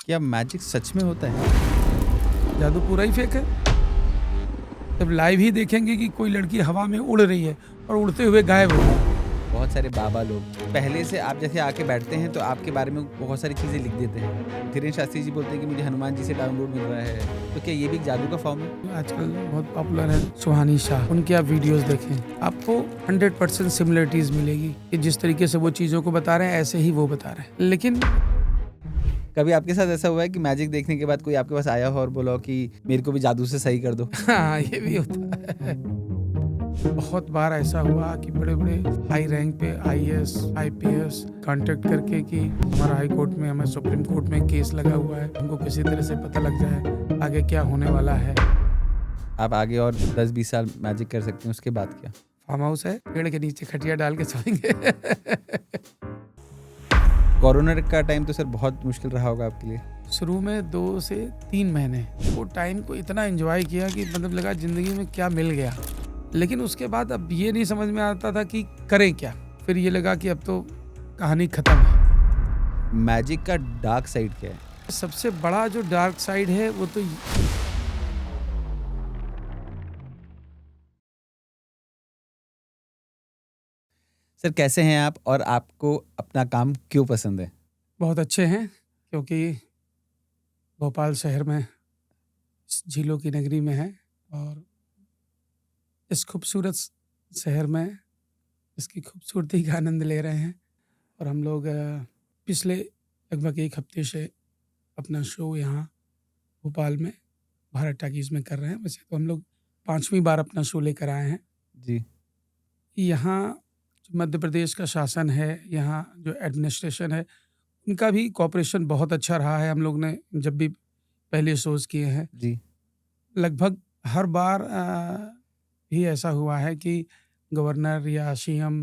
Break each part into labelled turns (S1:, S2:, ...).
S1: क्या मैजिक सच में होता है?
S2: जादू पूरा ही फेक है। जब लाइव ही देखेंगे कि कोई लड़की हवा में उड़ रही है और उड़ते हुए गायब हो गई।
S1: बहुत सारे बाबा लोग पहले से आप जैसे आके बैठते हैं तो आपके बारे में बहुत सारी चीज़ें लिख देते हैं। धीरेन्द्र शास्त्री जी बोलते हैं कि मुझे हनुमान जी से डाउनलोड मिल रहा है। तो क्या ये भी एक जादू का फॉर्म है?
S2: आजकल बहुत पॉपुलर है सुहानी शाह, उनके आप वीडियोस देखें, आपको 100% सिमिलरिटीज मिलेगी कि जिस तरीके से वो चीज़ों को बता रहे हैं ऐसे ही वो बता रहे हैं। लेकिन
S1: कभी आपके साथ ऐसा हुआ है कि मैजिक देखने के बाद कोई आपके पास आया हो और बोला हो कि मेरे को भी जादू से सही कर दो?
S2: हाँ, ये भी होता है। बहुत बार ऐसा हुआ कि बड़े बड़े हाई रैंक पे आईएएस आईपीएस कांटेक्ट करके कि हमारा हाई कोर्ट में, हमारे सुप्रीम कोर्ट में केस लगा हुआ है, हमको किसी तरह से पता लग जाए आगे क्या होने वाला है।
S1: आप आगे और 10-20 साल मैजिक कर सकते हैं, उसके बाद क्या?
S2: फार्म हाउस है, पेड़ के नीचे खटिया डाल के सोएंगे।
S1: कोरोना का टाइम तो सर बहुत मुश्किल रहा होगा आपके लिए।
S2: शुरू में 2 से 3 महीने वो टाइम को इतना एंजॉय किया कि मतलब लगा जिंदगी में क्या मिल गया। लेकिन उसके बाद अब ये नहीं समझ में आता था कि करें क्या। फिर ये लगा कि अब तो कहानी खत्म है।
S1: मैजिक का डार्क साइड क्या है?
S2: सबसे बड़ा जो डार्क साइड है वो तो
S1: सर कैसे हैं आप और आपको अपना काम क्यों पसंद है?
S2: बहुत अच्छे हैं, क्योंकि भोपाल शहर में इस झीलों की नगरी में है और इस खूबसूरत शहर में इसकी खूबसूरती का आनंद ले रहे हैं। और हम लोग पिछले लगभग 1 हफ्ते से अपना शो यहाँ भोपाल में भारत टाकीज में कर रहे हैं। वैसे तो हम लोग 5वीं बार अपना शो लेकर आए हैं।
S1: जी।
S2: यहाँ जो मध्य प्रदेश का शासन है, यहाँ जो एडमिनिस्ट्रेशन है, उनका भी कोऑपरेशन बहुत अच्छा रहा है। हम लोग ने जब भी पहले शोज़ किए हैं,
S1: जी।
S2: लगभग हर बार ही ऐसा हुआ है कि गवर्नर या सीएम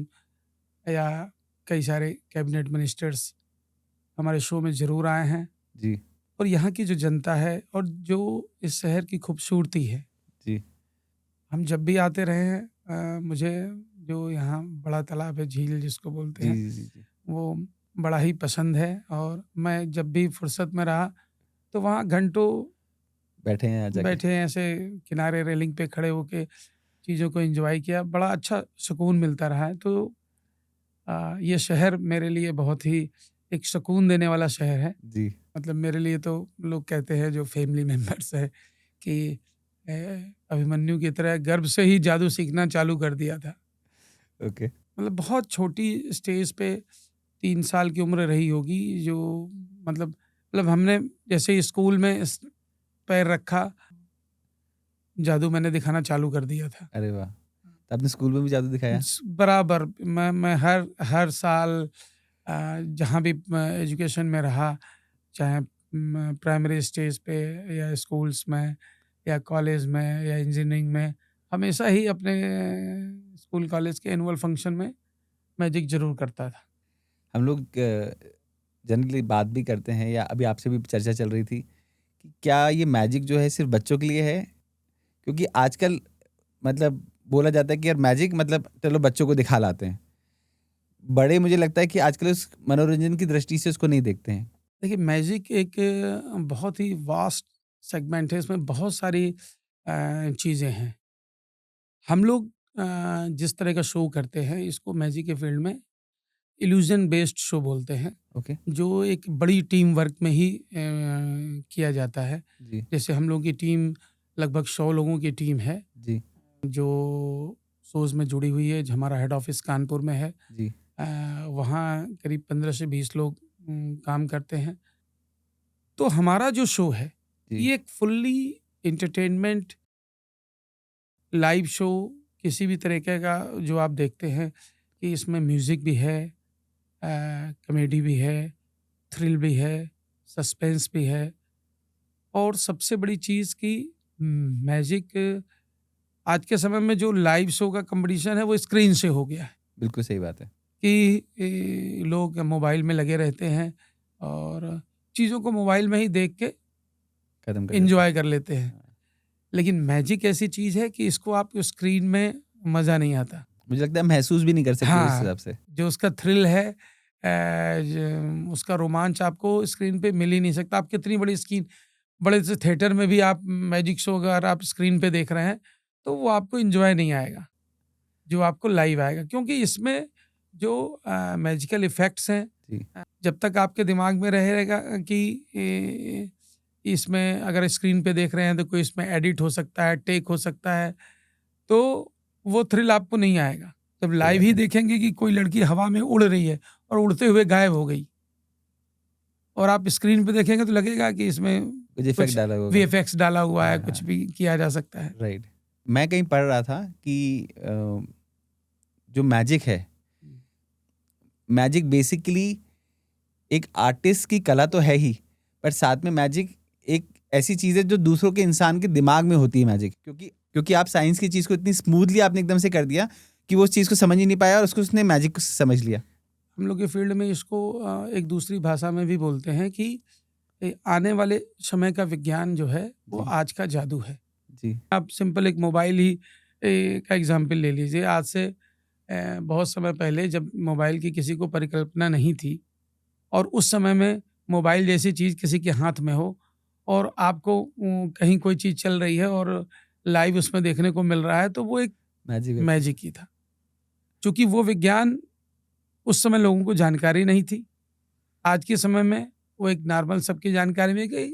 S2: या कई सारे कैबिनेट मिनिस्टर्स हमारे शो में ज़रूर आए हैं।
S1: जी।
S2: और यहाँ की जो जनता है और जो इस शहर की खूबसूरती है,
S1: जी।
S2: हम जब भी आते रहे हैं, मुझे जो यहाँ बड़ा तालाब है, झील जिसको बोलते
S1: जी,
S2: हैं,
S1: जी, जी, जी।
S2: वो बड़ा ही पसंद है। और मैं जब भी फुर्सत में रहा तो वहाँ घंटों
S1: बैठे हैं यहाँ जाके?
S2: बैठे हैं, ऐसे किनारे रेलिंग पे खड़े होके चीज़ों को एंजॉय किया। बड़ा अच्छा सुकून मिलता रहा है। तो ये शहर मेरे लिए बहुत ही एक सुकून देने वाला शहर है।
S1: जी।
S2: मतलब मेरे लिए तो लोग कहते हैं जो फैमिली मेंबर्स है कि अ, अभिमन्यु की तरह गर्भ से ही जादू सीखना चालू कर दिया था।
S1: ओके।
S2: मतलब बहुत छोटी स्टेज पे 3 साल की उम्र रही होगी, जो मतलब हमने जैसे ही स्कूल में पैर रखा, जादू मैंने दिखाना चालू कर दिया था।
S1: अरे वाह! तो आपने स्कूल में भी जादू दिखाया?
S2: बराबर मैं हर साल जहाँ भी एजुकेशन में रहा, चाहे प्राइमरी स्टेज पे या स्कूल्स में या कॉलेज में या इंजीनियरिंग में, हमेशा ही अपने स्कूल कॉलेज के एनुअल फंक्शन में मैजिक ज़रूर करता था।
S1: हम लोग जनरली बात भी करते हैं या अभी आपसे भी चर्चा चल रही थी कि क्या ये मैजिक जो है सिर्फ़ बच्चों के लिए है? क्योंकि आजकल मतलब बोला जाता है कि यार मैजिक मतलब चलो बच्चों को दिखा लाते हैं। बड़े मुझे लगता है कि आजकल उस मनोरंजन की दृष्टि से उसको नहीं देखते हैं।
S2: देखिए, मैजिक एक बहुत ही वास्ट सेगमेंट है, इसमें बहुत सारी चीज़ें हैं। हम लोग जिस तरह का शो करते हैं, इसको मैजिक के फील्ड में इल्यूज़न बेस्ड शो बोलते हैं,
S1: ओके।
S2: जो एक बड़ी टीम वर्क में ही किया जाता है।
S1: जी।
S2: जैसे हम लोगों की टीम लगभग 100 लोगों की टीम है,
S1: जी।
S2: जो शोज़ में जुड़ी हुई है। हमारा हेड ऑफ़िस कानपुर में है।
S1: जी।
S2: अ, वहाँ करीब 15 से 20 लोग काम करते हैं। तो हमारा जो शो है,
S1: जी।
S2: ये एक फुल्ली एंटरटेनमेंट लाइव शो किसी भी तरीके का जो आप देखते हैं कि इसमें म्यूज़िक भी है, कॉमेडी भी है, थ्रिल भी है, सस्पेंस भी है। और सबसे बड़ी चीज़ कि मैजिक आज के समय में जो लाइव शो का कॉम्पिटिशन है वो स्क्रीन से हो गया है
S1: बिल्कुल सही बात है।
S2: कि लोग मोबाइल में लगे रहते हैं और चीज़ों को मोबाइल में ही देख के
S1: खत्म कर देते हैं।
S2: एन्जॉय कर लेते हैं।
S1: हाँ।
S2: लेकिन मैजिक ऐसी चीज़ है कि इसको आप स्क्रीन में मज़ा नहीं आता।
S1: मुझे लगता है महसूस भी नहीं कर सकते उस
S2: हाँ,
S1: हिसाब से।
S2: जो उसका थ्रिल है उसका रोमांच आपको स्क्रीन पे मिल ही नहीं सकता। आप कितनी बड़ी स्क्रीन, बड़े से थिएटर में भी आप मैजिक शो अगर आप स्क्रीन पे देख रहे हैं, तो वो आपको एंजॉय नहीं आएगा जो आपको लाइव आएगा, क्योंकि इसमें जो मैजिकल इफेक्ट्स हैं,
S1: जी।
S2: जब तक आपके दिमाग में रहेगा कि इसमें अगर स्क्रीन पे देख रहे हैं तो कोई इसमें एडिट हो सकता है, टेक हो सकता है, तो वो थ्रिल आपको नहीं आएगा। जब लाइव ही देखेंगे कि कोई लड़की हवा में उड़ रही है और उड़ते हुए गायब हो गई, और आप स्क्रीन पे देखेंगे तो लगेगा कि इसमें
S1: कुछ इफेक्ट डाला होगा।
S2: वीएफएक्स डाला हुआ है,
S1: हाँ,
S2: कुछ
S1: हाँ।
S2: भी किया जा सकता है।
S1: राइट। मैं कहीं पढ़ रहा था कि जो मैजिक है, मैजिक बेसिकली एक आर्टिस्ट की कला तो है ही, पर साथ में मैजिक एक ऐसी चीज है जो दूसरों के इंसान के दिमाग में होती है मैजिक, क्योंकि आप साइंस की चीज को इतनी स्मूथली आपने एकदम से कर दिया कि वो उस चीज को समझ ही नहीं पाया और उसको उसने मैजिक को समझ लिया।
S2: हम लोग के फील्ड में इसको एक दूसरी भाषा में भी बोलते हैं कि आने वाले समय का विज्ञान जो है वो
S1: जी।
S2: आज का जादू है।
S1: जी।
S2: आप सिंपल एक मोबाइल ही का एग्जाम्पल ले लीजिए। आज से बहुत समय पहले जब मोबाइल की किसी को परिकल्पना नहीं थी, और उस समय में मोबाइल जैसी चीज़ किसी के हाथ में हो और आपको कहीं कोई चीज़ चल रही है और लाइव उसमें देखने को मिल रहा है, तो वो एक मैजिक ही था। चूँकि वो विज्ञान उस समय लोगों को जानकारी नहीं थी, आज के समय में वो एक नॉर्मल सबकी जानकारी में कि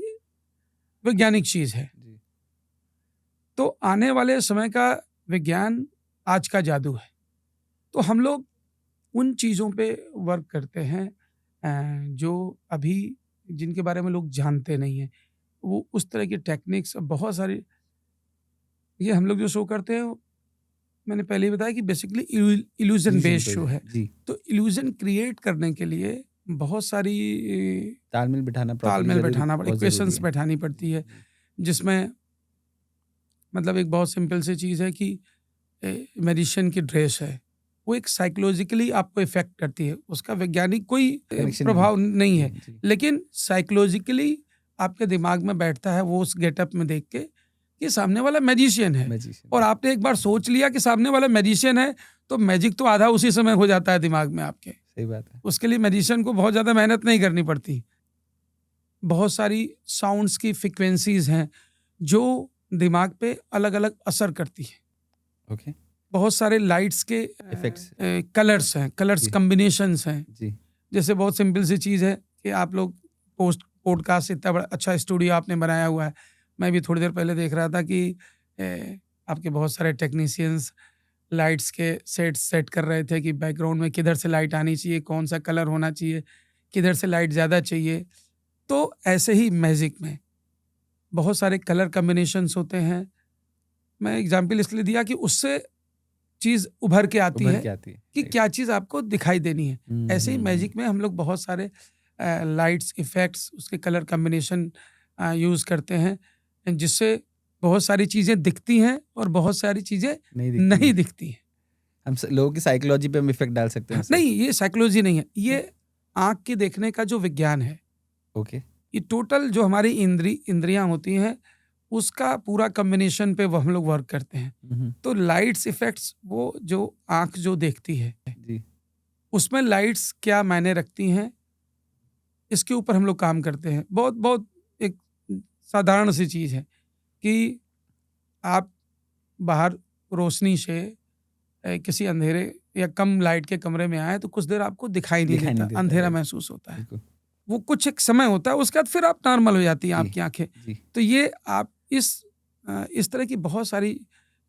S2: वैज्ञानिक चीज़ है।
S1: जी।
S2: तो आने वाले समय का विज्ञान आज का जादू है। तो हम लोग उन चीज़ों पे वर्क करते हैं जो अभी जिनके बारे में लोग जानते नहीं हैं। वो उस तरह की टेक्निक्स बहुत सारी, ये हम लोग जो शो करते हैं मैंने पहले ही बताया कि बेसिकली इल्यूजन बेस्ड शो है।
S1: जी।
S2: तो इल्यूजन क्रिएट करने के लिए बहुत सारी
S1: तालमेल बिठाना
S2: पड़े, इक्वेशंस बैठानी पड़ती है, जिसमें मतलब एक बहुत सिंपल सी चीज़ है कि मैजिशियन की ड्रेस है, वो एक साइकोलॉजिकली आपको इफेक्ट करती है, उसका वैज्ञानिक कोई प्रभाव नहीं है, लेकिन साइकोलॉजिकली आपके दिमाग में बैठता है वो उस गेटअप में देख के कि सामने वाला मैजिशियन है। और आपने एक बार सोच लिया कि सामने वाला मैजिशियन है, तो मैजिक तो आधा उसी समय हो जाता है दिमाग में आपके।
S1: सही बात है।
S2: उसके लिए मैजिशियन को बहुत ज़्यादा मेहनत नहीं करनी पड़ती। बहुत सारी साउंड्स की फ्रिक्वेंसीज हैं जो दिमाग पे अलग अलग असर करती है।
S1: ओके।
S2: बहुत सारे लाइट्स के
S1: इफेक्ट्स,
S2: कलर्स हैं, कलर्स कम्बिनेशंस हैं।
S1: जी।
S2: जैसे बहुत सिंपल सी चीज़ है कि आप लोग पॉडकास्ट, इतना बड़ा अच्छा स्टूडियो आपने बनाया हुआ है। मैं भी थोड़ी देर पहले देख रहा था कि आपके बहुत सारे टेक्नीशियंस लाइट्स के सेट कर रहे थे कि बैकग्राउंड में किधर से लाइट आनी चाहिए, कौन सा कलर होना चाहिए, किधर से लाइट ज़्यादा चाहिए। तो ऐसे ही मैजिक में बहुत सारे कलर कम्बिनेशंस होते हैं। मैं एग्जांपल इसलिए दिया कि उससे चीज़ उभर के आती है कि क्या चीज़ आपको दिखाई देनी है। ऐसे ही मैजिक में हम लोग बहुत सारे लाइट्स, इफेक्ट्स, उसके कलर कम्बिनेशन यूज़ करते हैं, जिससे बहुत सारी चीज़ें दिखती हैं और बहुत सारी चीज़ें नहीं दिखती हैं।
S1: हम लोगों की साइकोलॉजी पे हम इफेक्ट डाल सकते हैं।
S2: नहीं, ये साइकोलॉजी नहीं है, ये आँख के देखने का जो विज्ञान है।
S1: ओके।
S2: ये टोटल जो हमारी इंद्रियां होती हैं उसका पूरा कॉम्बिनेशन पे वो हम लोग वर्क करते हैं। तो लाइट्स, इफेक्ट्स, वो जो आँख जो देखती है
S1: जी,
S2: उसमें लाइट्स क्या मायने रखती हैं, इसके ऊपर हम लोग काम करते हैं। बहुत बहुत एक साधारण सी चीज़ है कि आप बाहर रोशनी से किसी अंधेरे या कम लाइट के कमरे में आए तो कुछ देर आपको दिखाई नहीं देता, अंधेरा महसूस होता है। वो कुछ एक समय होता है, उसके बाद फिर आप नॉर्मल हो जाती हैं आपकी आंखें। तो ये आप इस तरह की बहुत सारी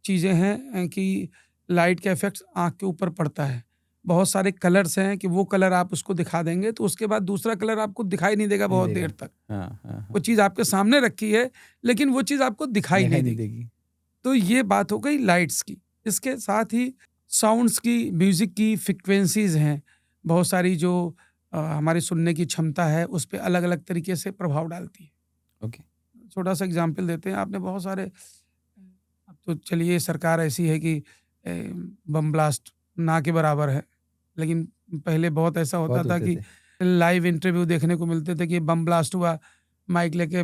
S2: चीज़ें हैं कि लाइट का इफेक्ट आँख के ऊपर पड़ता है। बहुत सारे कलर्स हैं कि वो कलर आप उसको दिखा देंगे तो उसके बाद दूसरा कलर आपको दिखाई नहीं देगा बहुत देर तक। वो चीज़ आपके सामने रखी है लेकिन वो चीज़ आपको दिखाई नहीं देगी। तो ये बात हो गई लाइट्स की। इसके साथ ही साउंड्स की, म्यूज़िक की फ्रिक्वेंसीज हैं बहुत सारी जो हमारी सुनने की क्षमता है उस पर अलग अलग तरीके से प्रभाव डालती है।
S1: ओके।
S2: छोटा सा एग्जाम्पल देते हैं। आपने बहुत सारे, अब तो चलिए सरकार ऐसी है कि बम ब्लास्ट ना के बराबर है, लेकिन पहले बहुत ऐसा होता था कि लाइव इंटरव्यू देखने को मिलते थे कि बम ब्लास्ट हुआ, माइक लेके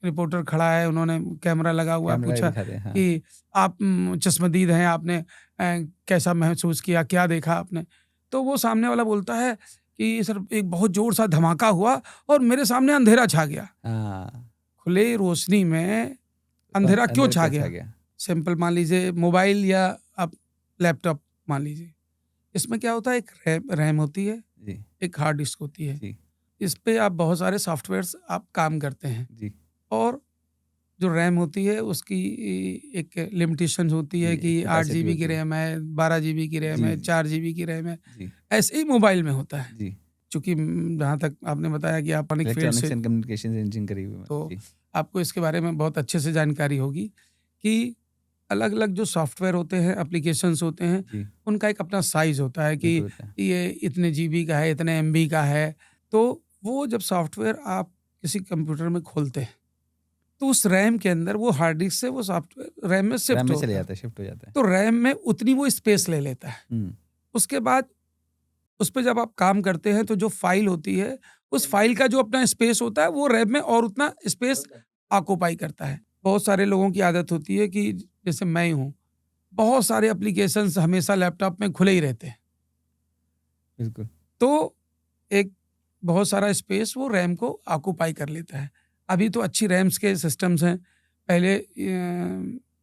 S2: रिपोर्टर खड़ा है, उन्होंने कैमरा लगा हुआ, पूछा कि आप चश्मदीद हैं, आपने कैसा महसूस किया, क्या देखा आपने। तो वो सामने वाला बोलता है कि सर एक बहुत जोर सा धमाका हुआ और मेरे सामने अंधेरा छा गया।
S1: हाँ,
S2: खुले रोशनी में अंधेरा क्यों छा गया? सिंपल मान लीजिए मोबाइल या आप लैपटॉप मान लीजिए, इसमें क्या होता है, एक रैम होती है,
S1: जी,
S2: एक हार्ड डिस्क होती है।
S1: जी,
S2: इस पे आप बहुत सारे सॉफ्टवेयर्स आप काम करते हैं
S1: जी,
S2: और जो रैम होती है उसकी एक लिमिटेशन होती है
S1: जी,
S2: कि 8
S1: कैपेसिटी
S2: जीबी की
S1: होती है।
S2: रैम है, 12 जीबी की रैम
S1: जी,
S2: है,
S1: जी,
S2: 4 जीबी की रैम है।
S1: जी,
S2: ऐसे ही मोबाइल में होता है।
S1: जी।
S2: चूँकि जहाँ तक आपने बताया कि आप इलेक्ट्रॉनिक फील्ड
S1: इलेक्ट्रॉनिक्स
S2: से,
S1: एंड कम्युनिकेशंस इंजीनियरिंग करी हुई है मैंने।
S2: तो
S1: जी,
S2: आपको इसके बारे में बहुत अच्छे से जानकारी होगी कि अलग-अलग जो सॉफ्टवेयर होते हैं, एप्लीकेशंस होते हैं,
S1: जी,
S2: उनका एक अपना साइज़ होता है कि
S1: बिल्कुल होता है।
S2: ये इतने जीबी का है, इतने एमबी का है। तो वो जब सॉफ्टवेयर आप किसी कंप्यूटर में खोलते हैं, तो उस रैम के अंदर वो हार्ड डिस्क से वो सॉफ्टवेयर रैम में
S1: रैम
S2: शिफ्ट
S1: में चले
S2: होता है।
S1: जाता है, शिफ्ट हो जाता है।
S2: तो रैम में उतनी वो स्पेस ले लेता है।
S1: हुँ,
S2: उसके बाद उस पे जब आप काम करते हैं तो जो फ़ाइल होती है, उस फ़ाइल का जो अपना स्पेस होता है वो रैम में और उतना स्पेस ऑक्यूपाई करता है। बहुत सारे लोगों की आदत होती है कि जैसे मैं ही हूँ, बहुत सारे एप्लीकेशंस हमेशा लैपटॉप में खुले ही रहते हैं।
S1: बिल्कुल।
S2: तो एक बहुत सारा स्पेस वो रैम को ऑक्यूपाई कर लेता है। अभी तो अच्छी रैम्स के सिस्टम्स हैं। पहले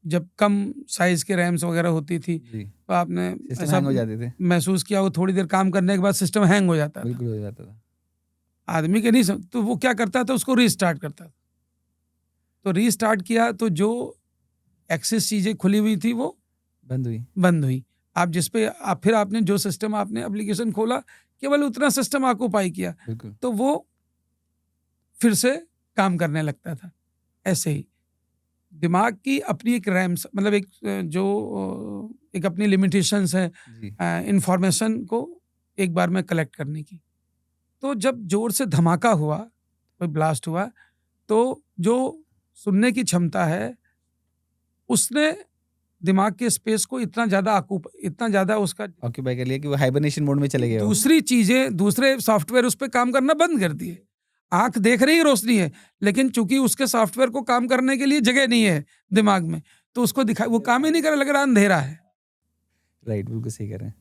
S2: जब कम साइज़ के रैम्स वगैरह होती थी,
S1: जी,
S2: तो आपने
S1: सिस्टम
S2: ऐसा
S1: हैंग हो जाते थे।
S2: महसूस किया हो थोड़ी देर काम करने के बाद सिस्टम हैंग हो जाता था।
S1: बिल्कुल हो जाता था।
S2: आदमी के नहीं तो वो क्या करता था, उसको रीस्टार्ट करता था। तो रीस्टार्ट किया तो जो एक्सेस चीज़ें खुली हुई थी वो
S1: बंद हुई।
S2: बंद हुई। आप जिस पे आप फिर आपने जो सिस्टम आपने एप्लीकेशन खोला, केवल उतना सिस्टम ऑक्यूपाई किया,
S1: बिल्कुल।
S2: तो वो फिर से काम करने लगता था। ऐसे ही दिमाग की अपनी एक रैम्स मतलब एक एक अपनी लिमिटेशंस है
S1: जी,
S2: इंफॉर्मेशन को एक बार में कलेक्ट करने की। तो जब ज़ोर से धमाका हुआ, कोई ब्लास्ट हुआ, तो जो सुनने की क्षमता है, उसने दिमाग के स्पेस को इतना ज़्यादा उसका
S1: ऑक्यूपाई कर लिया कि वो हाइबरनेशन मोड में चले गए हो।
S2: दूसरी चीज़ें, दूसरे सॉफ्टवेयर उस पे काम करना बंद कर दिए। आँख देख रही है रोशनी है, लेकिन चूँकि उसके सॉफ्टवेयर को काम करने के लिए जगह नहीं है दिमाग में, तो उसको वो काम ही नहीं कर रहा, लग रहा अंधेरा है।
S1: राइट, बिल्कुल सही कह रहे हैं।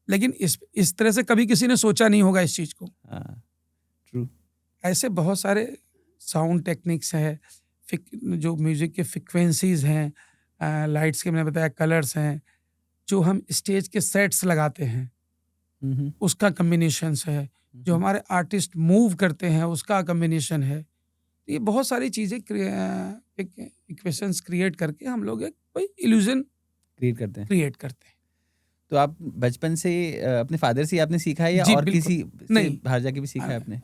S2: लेकिन इस तरह से कभी किसी ने सोचा नहीं होगा इस चीज़ को।
S1: हाँ, ट्रू।
S2: ऐसे बहुत सारे साउंड टेक्निक्स हैं, जो म्यूज़िक के फ्रीक्वेंसीज़ हैं, लाइट्स के मैंने बताया कलर्स हैं, जो हम स्टेज के सेट्स लगाते हैं,
S1: हुँ, हुँ,
S2: उसका कॉम्बिनेशंस है,
S1: हुँ,
S2: जो
S1: हुँ।
S2: हमारे आर्टिस्ट मूव करते हैं उसका कॉम्बिनेशन है। ये बहुत सारी चीज़ें एक इक्वेशंस क्रिएट करके हम लोग एक कोई इल्यूज़न
S1: क्रिएट करते हैं।
S2: क्रिएट करते हैं।
S1: तो आप बचपन से अपने फादर से ही आपने सीखा है या
S2: जी,
S1: और
S2: बिल्कुल।
S1: किसी से
S2: नहीं,
S1: बाहर जाके भी सीखा है आपने?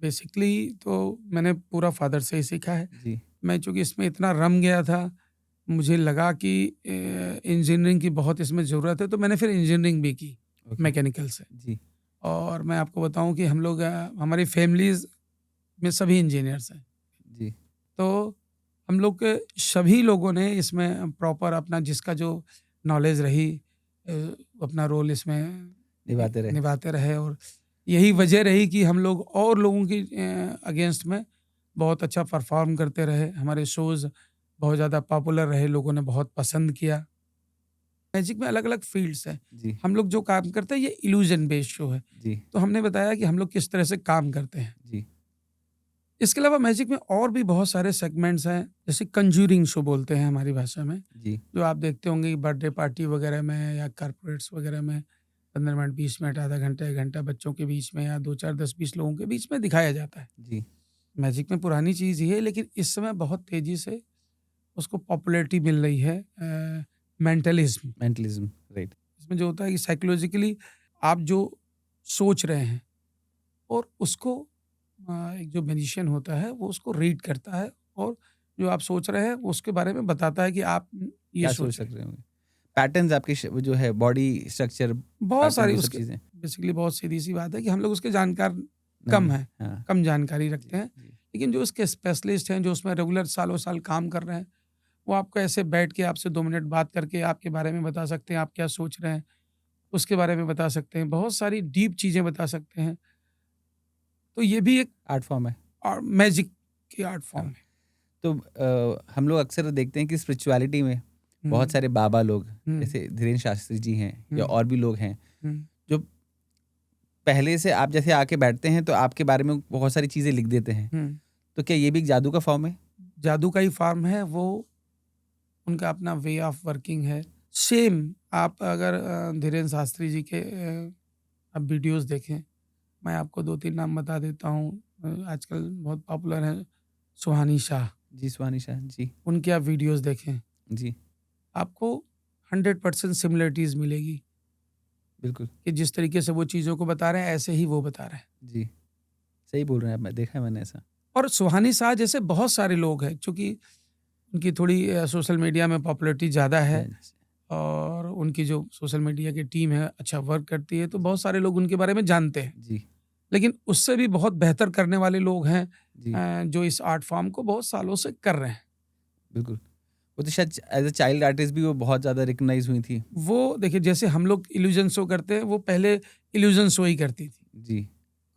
S2: बेसिकली तो मैंने पूरा फादर से ही सीखा है।
S1: जी,
S2: मैं चूँकि इसमें इतना रम गया था, मुझे लगा कि इंजीनियरिंग की बहुत इसमें ज़रूरत है, तो मैंने फिर इंजीनियरिंग भी की,
S1: ओके।
S2: मैकेनिकल से।
S1: जी,
S2: और मैं आपको बताऊँ कि हम लोग हमारी फैमिलीज़ में सभी इंजीनियर्स हैं।
S1: जी,
S2: तो हम लोग के सभी लोगों ने इसमें प्रॉपर अपना जिसका जो नॉलेज रही अ, अपना रोल इसमें
S1: निभाते रहे।
S2: निभाते रहे और यही वजह रही कि हम लोग और लोगों की अगेंस्ट में बहुत अच्छा परफॉर्म करते रहे। हमारे शोज़ बहुत ज़्यादा पॉपुलर रहे, लोगों ने बहुत पसंद किया। मैजिक में अलग-अलग फ़ील्ड्स हैं।
S1: जी,
S2: हम लोग जो काम करते हैं ये इल्यूज़न बेस्ड शो है।
S1: जी,
S2: तो हमने बताया कि हम लोग किस तरह से काम करते हैं।
S1: जी,
S2: इसके अलावा मैजिक में और भी बहुत सारे सेगमेंट्स हैं, जैसे कंज्यूरिंग शो बोलते हैं हमारी भाषा में,
S1: जी,
S2: जो आप देखते होंगे कि बर्थडे पार्टी वगैरह में या कॉर्पोरेट्स वगैरह में 15 मिनट, 20 मिनट, आधा घंटा, 1 घंटा बच्चों के बीच में या 2, 4, 10, 20 लोगों के बीच में दिखाया जाता है।
S1: जी,
S2: मैजिक में पुरानी चीज़ ही है, लेकिन इस समय बहुत तेज़ी से उसको पॉपुलैरिटी मिल रही है मेंटलिज़्म।
S1: मेंटलिज़्म, राइट।
S2: इसमें जो होता है कि साइकोलॉजिकली आप जो सोच रहे हैं और उसको एक जो मैजिशियन होता है वो उसको रीड करता है और जो आप सोच रहे हैं वो उसके बारे में बताता है कि आप ये
S1: क्या सोच
S2: सोच रहे
S1: सक
S2: हैं।
S1: रहे होंगे? पैटर्न्स आपके वो जो है बॉडी स्ट्रक्चर
S2: बहुत
S1: पैटर्न
S2: सारी
S1: वो सब
S2: उसके
S1: चीज़ें?
S2: बेसिकली बहुत सीधी-सी बात है कि हम लोग उसके जानकार
S1: नहीं
S2: कम
S1: है।
S2: हैं,
S1: हाँ,
S2: कम जानकारी
S1: जी,
S2: रखते हैं।
S1: जी,
S2: लेकिन जो उसके स्पेशलिस्ट हैं, जो उसमें रेगुलर सालों-साल काम कर रहे हैं, वो आपको ऐसे बैठ के आपसे 2 मिनट बात करके आपके बारे में बता सकते हैं, आप क्या सोच रहे हैं, उसके बारे में बता सकते हैं। बहुत सारी डीप चीज़ें बता सकते हैं। तो ये भी एक
S1: आर्ट फॉर्म है।
S2: मैजिक की आर्ट फॉर्म
S1: हाँ,
S2: है।
S1: तो हम लोग अक्सर देखते हैं कि स्पिरिचुअलिटी में बहुत
S2: हुँ,
S1: सारे बाबा लोग,
S2: हुँ,
S1: जैसे धीरेन्द्र शास्त्री जी हैं या
S2: हुँ,
S1: और भी लोग हैं,
S2: हुँ,
S1: जो पहले से आप जैसे आके बैठते हैं तो आपके बारे में बहुत सारी चीज़ें लिख देते हैं। तो क्या ये भी एक जादू का फॉर्म है?
S2: जादू का ही फॉर्म है वो, उनका अपना वे ऑफ वर्किंग है। सेम आप अगर धीरेन्द्र शास्त्री जी के आप वीडियोस देखें, मैं आपको 2-3 नाम बता देता हूँ। आजकल बहुत पॉपुलर है सुहानी शाह,
S1: जी, सुहानी शाह, जी,
S2: उनके आप वीडियोस देखें,
S1: जी,
S2: आपको 100% सिमिलरिटीज़ मिलेगी
S1: बिल्कुल,
S2: कि जिस तरीके से वो चीज़ों को बता रहे हैं, ऐसे ही वो बता रहे हैं।
S1: जी, सही बोल रहे हैं आप, मैं देखा है मैंने ऐसा।
S2: और सुहानी शाह जैसे बहुत सारे लोग हैं, चूँकि उनकी थोड़ी सोशल मीडिया में पॉपुलैरिटी ज़्यादा है और उनकी जो सोशल मीडिया की टीम है अच्छा वर्क करती है, तो बहुत सारे लोग उनके बारे में जानते हैं।
S1: जी,
S2: लेकिन उससे भी बहुत बेहतर करने वाले लोग हैं
S1: जी,
S2: जो इस आर्ट फॉर्म को बहुत सालों से कर रहे हैं।
S1: बिल्कुल। वो तो शायद एज़ अ चाइल्ड आर्टिस्ट भी वो बहुत ज़्यादा रिकॉग्नाइज़ हुई थी।
S2: वो देखिए, जैसे हम लोग इल्यूजन शो करते हैं, वो पहले इल्यूजन शो ही करती थी।
S1: जी,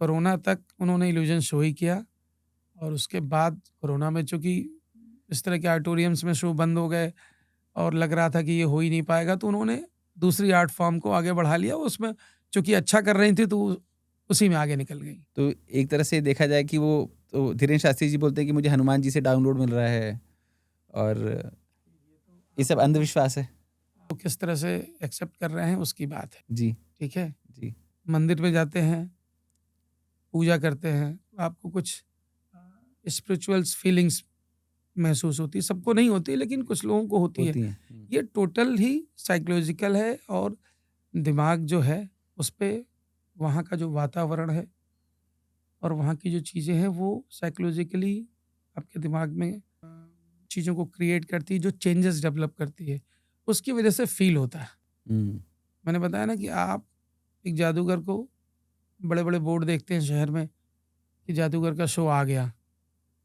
S2: कोरोना तक उन्होंने इल्यूजन शो ही किया और उसके बाद कोरोना में चूँकि इस तरह के ऑडिटोरियम्स में शो बंद हो गए और लग रहा था कि ये हो ही नहीं पाएगा, तो उन्होंने दूसरी आर्ट फॉर्म को आगे बढ़ा लिया। उसमें चूँकि अच्छा कर रही थी तो उसी में आगे निकल गई।
S1: तो एक तरह से देखा जाए कि वो तो धीरेन्द्र शास्त्री जी बोलते हैं कि मुझे हनुमान जी से डाउनलोड मिल रहा है और ये सब अंधविश्वास है।
S2: वो किस तरह से एक्सेप्ट कर रहे हैं उसकी बात है,
S1: जी,
S2: ठीक है?
S1: जी,
S2: मंदिर में जाते हैं, पूजा करते हैं, आपको कुछ स्पिरिचुअल्स फीलिंग्स महसूस होती है। सबको नहीं होती लेकिन कुछ लोगों को होती है।
S1: होती हैं।
S2: ये टोटल ही साइकोलॉजिकल है और दिमाग जो है उस पे वहाँ का जो वातावरण है और वहाँ की जो चीज़ें हैं वो साइकोलॉजिकली आपके दिमाग में चीज़ों को क्रिएट करती है, जो चेंजेस डेवलप करती है, उसकी वजह से फील होता है।
S1: हुँ,
S2: मैंने बताया ना कि आप एक जादूगर को बड़े-बड़े बोर्ड देखते हैं शहर में कि जादूगर का शो आ गया।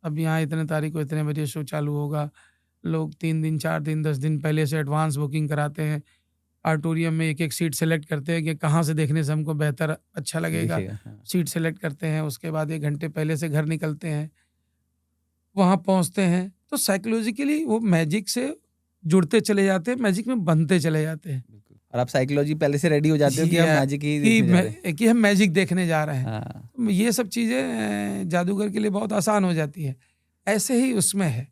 S2: अब यहाँ इतने तारीख को इतने बजे शो चालू होगा। लोग 3 दिन, 4 दिन, 10 दिन पहले से एडवांस बुकिंग कराते हैं। ऑडिटोरियम में एक-एक सीट सेलेक्ट करते हैं कि कहाँ से देखने से हमको बेहतर अच्छा लगेगा।
S1: दिखेगा, हाँ।
S2: सीट सेलेक्ट करते हैं, उसके बाद 1 घंटे पहले से घर निकलते हैं, वहाँ पहुँचते हैं, तो साइकोलॉजिकली वो मैजिक से जुड़ते चले जाते हैं, मैजिक में बनते चले जाते हैं।
S1: बिल्कुल, और आप साइकोलॉजी पहले से रेडी हो जाते हो कि हम
S2: या
S1: मैजिक ही
S2: कि
S1: देखने जा रहे हैं।
S2: मैं कि हम मैजिक देखने जा रहे हैं।
S1: हाँ,
S2: ये सब चीज़ें जादूगर के लिए बहुत आसान हो जाती है। ऐसे ही उसमें है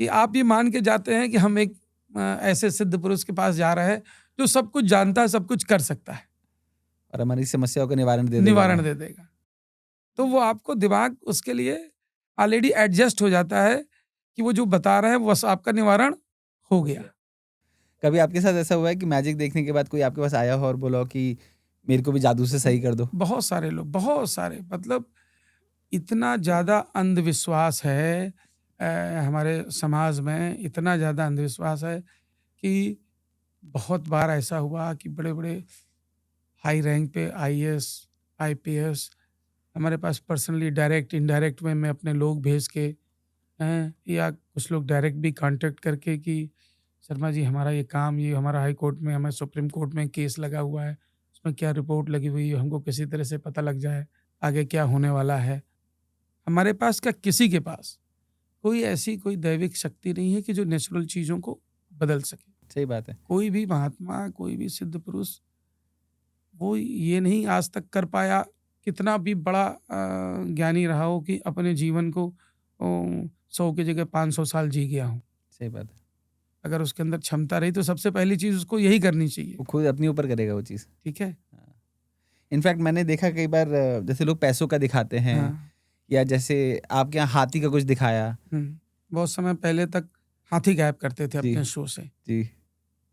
S2: कि आप ये मान के जाते हैं कि हम एक ऐसे सिद्ध पुरुष के पास जा रहे हैं जो सब कुछ जानता है, सब कुछ कर सकता है,
S1: और हमारी समस्याओं का निवारण दे देगा
S2: निवारण
S1: वो।
S2: दे देगा। तो वो आपको दिमाग उसके लिए ऑलरेडी एडजस्ट हो जाता है कि वो जो बता रहा है वो बस आपका निवारण हो गया।
S1: कभी आपके साथ ऐसा हुआ है कि मैजिक देखने के बाद कोई आपके पास आया हो और बोला हो कि मेरे को भी जादू से सही कर दो?
S2: बहुत सारे लोग, बहुत सारे, मतलब इतना ज़्यादा अंधविश्वास है हमारे समाज में, इतना ज़्यादा अंधविश्वास है कि बहुत बार ऐसा हुआ कि बड़े-बड़े हाई रैंक पे आईएएस, आईपीएस हमारे पास पर्सनली डायरेक्ट, इनडायरेक्ट में मैं अपने लोग भेज के या कुछ लोग डायरेक्ट भी कांटेक्ट करके कि शर्मा जी हमारा ये काम, ये हमारा हाई कोर्ट में, हमें सुप्रीम कोर्ट में केस लगा हुआ है, उसमें क्या रिपोर्ट लगी हुई है, हमको किसी तरह से पता लग जाए आगे क्या होने वाला है। हमारे पास क्या, किसी के पास कोई ऐसी कोई दैविक शक्ति नहीं है कि जो नेचुरल चीज़ों को बदल सके।
S1: सही बात है।
S2: कोई भी महात्मा, कोई भी सिद्ध पुरुष वो ये नहीं आज तक कर पाया, कितना भी बड़ा ज्ञानी रहा हो, कि अपने जीवन को 100 की जगह 500 साल जी गया हो।
S1: सही बात है।
S2: अगर उसके अंदर क्षमता रही तो सबसे पहली चीज़ उसको यही करनी चाहिए,
S1: वो खुद अपने ऊपर करेगा वो चीज़।
S2: ठीक है?
S1: हाँ। इनफैक्ट मैंने देखा कई बार जैसे लोग पैसों का दिखाते हैं
S2: हाँ।
S1: या जैसे आपके यहाँ हाथी का कुछ दिखाया।
S2: बहुत समय पहले तक हाथी गायब करते थे
S1: जी,
S2: अपने शो से।
S1: जी।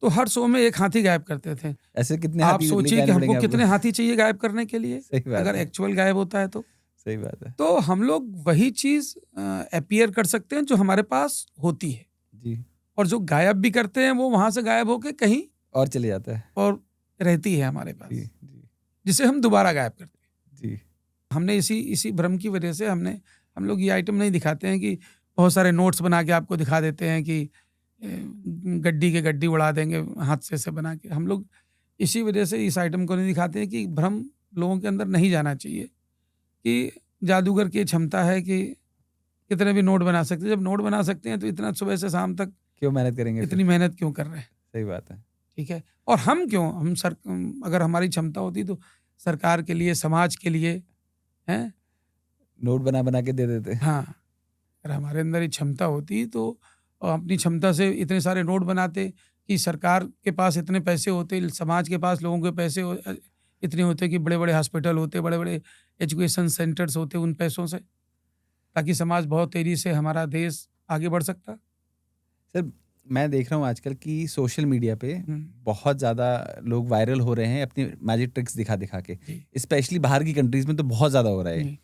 S2: तो हर शो में एक हाथी गायब करते थे।
S1: ऐसे कितने
S2: आप
S1: हाथी लेके
S2: सोचिए कि
S1: आने
S2: हमको
S1: पड़ेंगे
S2: कितने
S1: आपको?
S2: हाथी चाहिए गायब करने के लिए,
S1: सही बात
S2: अगर
S1: है,
S2: एक्चुअल गायब होता है तो।
S1: सही बात है।
S2: तो हम लोग वही चीज़ अपीयर कर सकते हैं जो हमारे पास होती है,
S1: जी,
S2: और जो गायब भी करते हैं वो वहाँ से गायब होके कहीं
S1: और चले जाता है।
S2: और रहती है हमारे पास,
S1: जी, जी,
S2: जिसे हम दोबारा गायब करते हैं।
S1: जी,
S2: हमने इसी भ्रम की वजह से हम लोग ये आइटम नहीं दिखाते हैं कि बहुत सारे नोट्स बना के आपको दिखा देते हैं कि गड्डी के गड्डी उड़ा देंगे हाथ से बना के। हम लोग इसी वजह से इस आइटम को नहीं दिखाते हैं कि भ्रम लोगों के अंदर नहीं जाना चाहिए कि जादूगर की क्षमता है कि कितने भी नोट बना सकते हैं। जब नोट बना सकते हैं तो इतना सुबह से शाम तक
S1: क्यों मेहनत करेंगे फिर?
S2: इतनी मेहनत क्यों कर रहे हैं,
S1: सही बात है।
S2: ठीक है? और हम क्यों, अगर हमारी क्षमता होती तो सरकार के लिए, समाज के लिए, हैं?
S1: नोट बना बना के दे देते।
S2: हाँ, अगर हमारे अंदर ये क्षमता होती तो अपनी क्षमता से इतने सारे नोट बनाते कि सरकार के पास इतने पैसे होते, समाज के पास लोगों के पैसे इतने होते कि बड़े-बड़े हॉस्पिटल होते, बड़े-बड़े एजुकेशन सेंटर्स होते उन पैसों से, ताकि समाज बहुत तेज़ी से हमारा देश आगे बढ़ सकता।
S1: सर, मैं देख रहा हूँ आजकल कि सोशल मीडिया पे
S2: हुँ,
S1: बहुत ज़्यादा लोग वायरल हो रहे हैं अपनी मैजिक ट्रिक्स दिखा-दिखा के।
S2: जी,
S1: स्पेशली बाहर की कंट्रीज़ में तो बहुत ज़्यादा हो रहा है
S2: जी।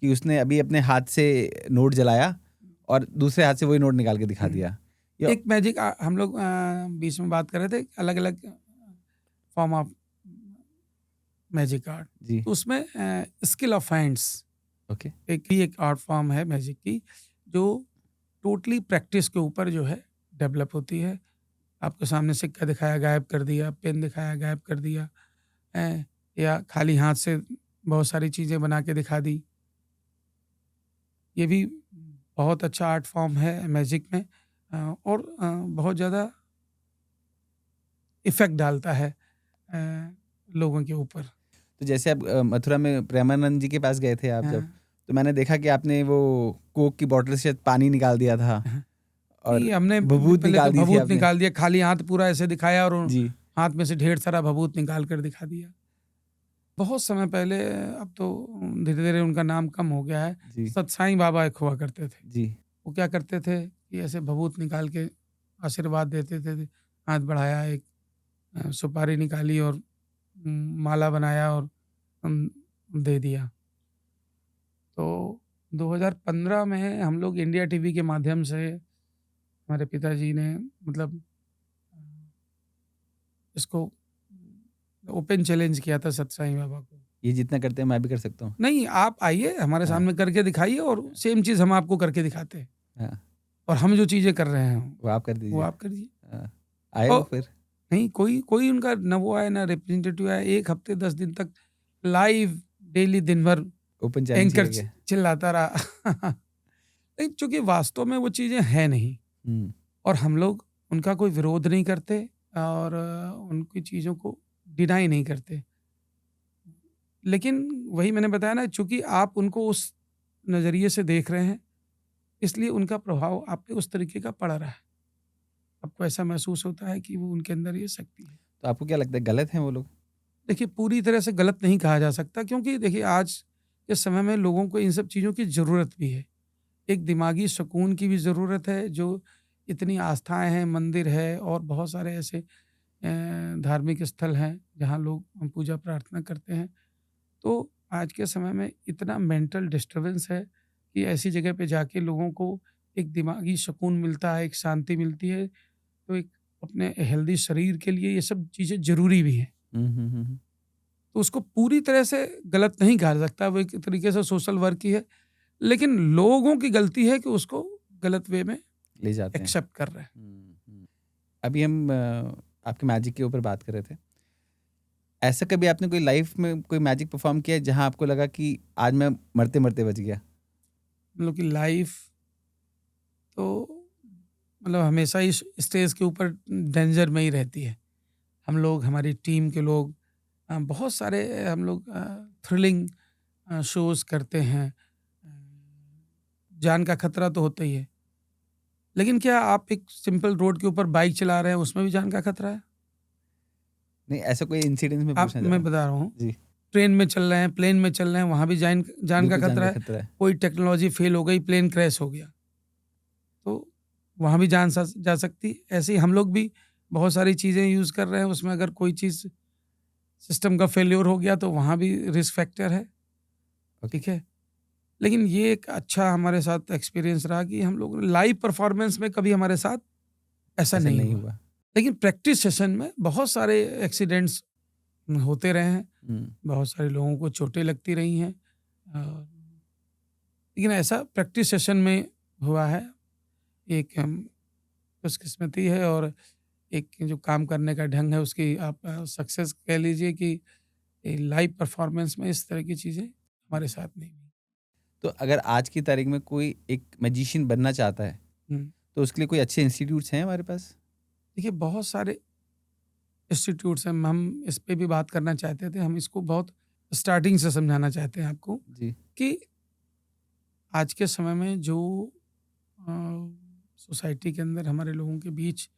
S1: कि उसने अभी अपने हाथ से नोट जलाया और दूसरे हाथ से वही नोट निकाल के दिखा
S2: हुँ।
S1: दिया। या
S2: एक मैजिक हम लोग बीच में बात कर रहे थे अलग-अलग फॉर्म ऑफ मैजिक आर्ट।
S1: जी,
S2: तो उसमें स्किल ऑफ हैंड्स
S1: ओके।
S2: एक आर्ट फॉर्म है मैजिक की, जो टोटली प्रैक्टिस के ऊपर जो है डेवलप होती है। आपके सामने सिक्का दिखाया, गायब कर दिया, पेन दिखाया, गायब कर दिया, या खाली हाथ से बहुत सारी चीज़ें बना के दिखा दी। ये भी बहुत अच्छा आर्ट फॉर्म है मैजिक में, और बहुत ज़्यादा इफ़ेक्ट डालता है लोगों के ऊपर।
S1: तो जैसे आप मथुरा में प्रेमानंद जी के पास गए थे आप
S2: हाँ,
S1: जब, तो मैंने देखा कि आपने वो कोक की बॉटल से शायद पानी निकाल दिया था
S2: हाँ।
S1: और
S2: नहीं, हमने
S1: भभूत
S2: पहले तो
S1: निकाल दी थी
S2: भभूत
S1: आपने।
S2: निकाल दिया, खाली हाथ पूरा ऐसे दिखाया और
S1: जी,
S2: हाथ में से ढेर सारा भभूत निकाल कर दिखा दिया। बहुत समय पहले, अब तो धीरे-धीरे उनका नाम कम हो गया है।
S1: जी,
S2: सत्साई बाबा एक हुआ करते थे।
S1: जी।
S2: वो क्या करते थे कि ऐसे भभूत निकाल के आशीर्वाद देते थे। हाथ बढ़ाया, एक सुपारी निकाली और माला बनाया और उम, दे दिया। तो 2015 में हम लोग इंडिया टीवी के माध्यम से हमारे पिताजी ने मतलब अ, इसको ओपन चैलेंज किया था सत्साई बाबा को।
S1: ये जितना करते हैं मैं भी कर सकता हूँ।
S2: नहीं, आप आइए हमारे
S1: हाँ,
S2: सामने करके दिखाइए और सेम चीज़ हम आपको करके दिखाते हैं,
S1: हाँ,
S2: और हम जो चीज़ें कर रहे हैं
S1: वो आप कर
S2: वो
S1: दीजिए।
S2: आप करिए।
S1: हाँ, आए
S2: और
S1: वो फिर?
S2: नहीं, कोई कोई उनका ना वो आया ना रिप्रेजेंटेटिव आया। 1 हफ्ते 10 दिन तक लाइव डेली दिन भर
S1: ओपन चैलेंज
S2: एंकर
S1: किया गया।
S2: चिल्लाता रहा। नहीं, चूँकि वास्तव में वो चीज़ें हैं नहीं,
S1: हुँ,
S2: और हम लोग उनका कोई विरोध नहीं करते और उनकी चीज़ों को डिनाई नहीं करते। लेकिन वही मैंने बताया ना, चूँकि आप उनको उस नज़रिए से देख रहे हैं, इसलिए उनका प्रभाव आप पे उस तरीके का पड़ रहा है। आपको ऐसा महसूस होता है कि वो उनके अंदर ये शक्ति है।
S1: तो आपको क्या लगता है गलत हैं वो लोग?
S2: देखिए, पूरी तरह से गलत नहीं कहा जा सकता, क्योंकि देखिए आज के समय में लोगों को इन सब चीज़ों की ज़रूरत भी है। एक दिमागी सुकून की भी ज़रूरत है, जो इतनी आस्थाएँ हैं, मंदिर है और बहुत सारे ऐसे धार्मिक स्थल हैं, जहाँ लोग पूजा प्रार्थना करते हैं। तो आज के समय में इतना मेंटल डिस्टर्बेंस है कि ऐसी जगह पे जाके लोगों को एक दिमागी सुकून मिलता है, एक शांति मिलती है। तो एक अपने हेल्दी शरीर के लिए ये सब चीज़ें ज़रूरी भी हैं।
S1: हुँ, हुँ, हुँ, हुँ।
S2: तो उसको पूरी तरह से गलत नहीं कहा जा सकता, वो एक तरीके से सोशल वर्क ही है। लेकिन लोगों की गलती है कि उसको गलत वे में
S1: ले जाते हैं।
S2: एक्सेप्ट कर रहे हैं।
S1: हुँ, हुँ। अभी हम आपके मैजिक के ऊपर बात कर रहे थे। ऐसा कभी आपने कोई लाइफ़ में कोई मैजिक परफ़ॉर्म किया है जहाँ आपको लगा कि आज मैं मरते-मरते बच गया?
S2: हम लोग की लाइफ तो मतलब हमेशा ही स्टेज के ऊपर डेंजर में ही रहती है। हम लोग, हमारी टीम के लोग, बहुत सारे हम लोग थ्रिलिंग शोज़ करते हैं। अ, जान का खतरा तो होता ही है। लेकिन क्या आप एक सिंपल रोड के ऊपर बाइक चला रहे हैं, उसमें भी जान का खतरा है?
S1: नहीं, ऐसा कोई इंसिडेंस मैं
S2: आप
S1: पूछना चाह रहा
S2: मैं
S1: हूँ।
S2: बता रहा हूँ,
S1: जी,
S2: ट्रेन में चल रहे हैं, प्लेन में चल रहे हैं, वहाँ भी जान जान का
S1: बिल्कुल जान
S2: खतरा
S1: का
S2: है।
S1: खतरा है।
S2: कोई टेक्नोलॉजी फ़ेल हो गई, प्लेन क्रैश हो गया, तो वहाँ भी जान जा सकती है। ऐसे ही हम लोग भी बहुत सारी चीज़ें यूज़ कर रहे हैं, उसमें अगर कोई चीज़ सिस्टम का फेल्योर हो गया तो वहाँ भी रिस्क फैक्टर है,
S1: ओके,
S2: ठीक है? लेकिन ये एक अच्छा हमारे साथ एक्सपीरियंस रहा कि हम लोग लाइव परफ़ॉर्मेंस में कभी हमारे साथ ऐसा
S1: ऐसा
S2: नहीं
S1: नहीं
S2: हुआ।
S1: हुआ।
S2: लेकिन प्रैक्टिस सेशन में बहुत सारे एक्सीडेंट्स होते रहे हैं,
S1: हुँ,
S2: बहुत सारे लोगों को चोटें लगती रही हैं। लेकिन ऐसा प्रैक्टिस सेशन में हुआ है, एक खुशकिस्मती है, और एक जो काम करने का ढंग है उसकी आप सक्सेस कह लीजिए कि लाइव परफॉर्मेंस में इस तरह की चीज़ें हमारे साथ नहीं हुई।
S1: तो अगर आज की तारीख में कोई एक मैजिशियन बनना चाहता है,
S2: हुँ।
S1: तो उसके लिए कोई अच्छे इंस्टीट्यूट्स हैं हमारे पास?
S2: देखिए, बहुत सारे इंस्टीट्यूट्स हैं, हम इस पे भी बात करना चाहते थे। हम इसको बहुत स्टार्टिंग से समझाना चाहते हैं आपको
S1: जी।
S2: कि आज के समय में जो अ, सोसाइटी के अंदर हमारे लोगों के बीच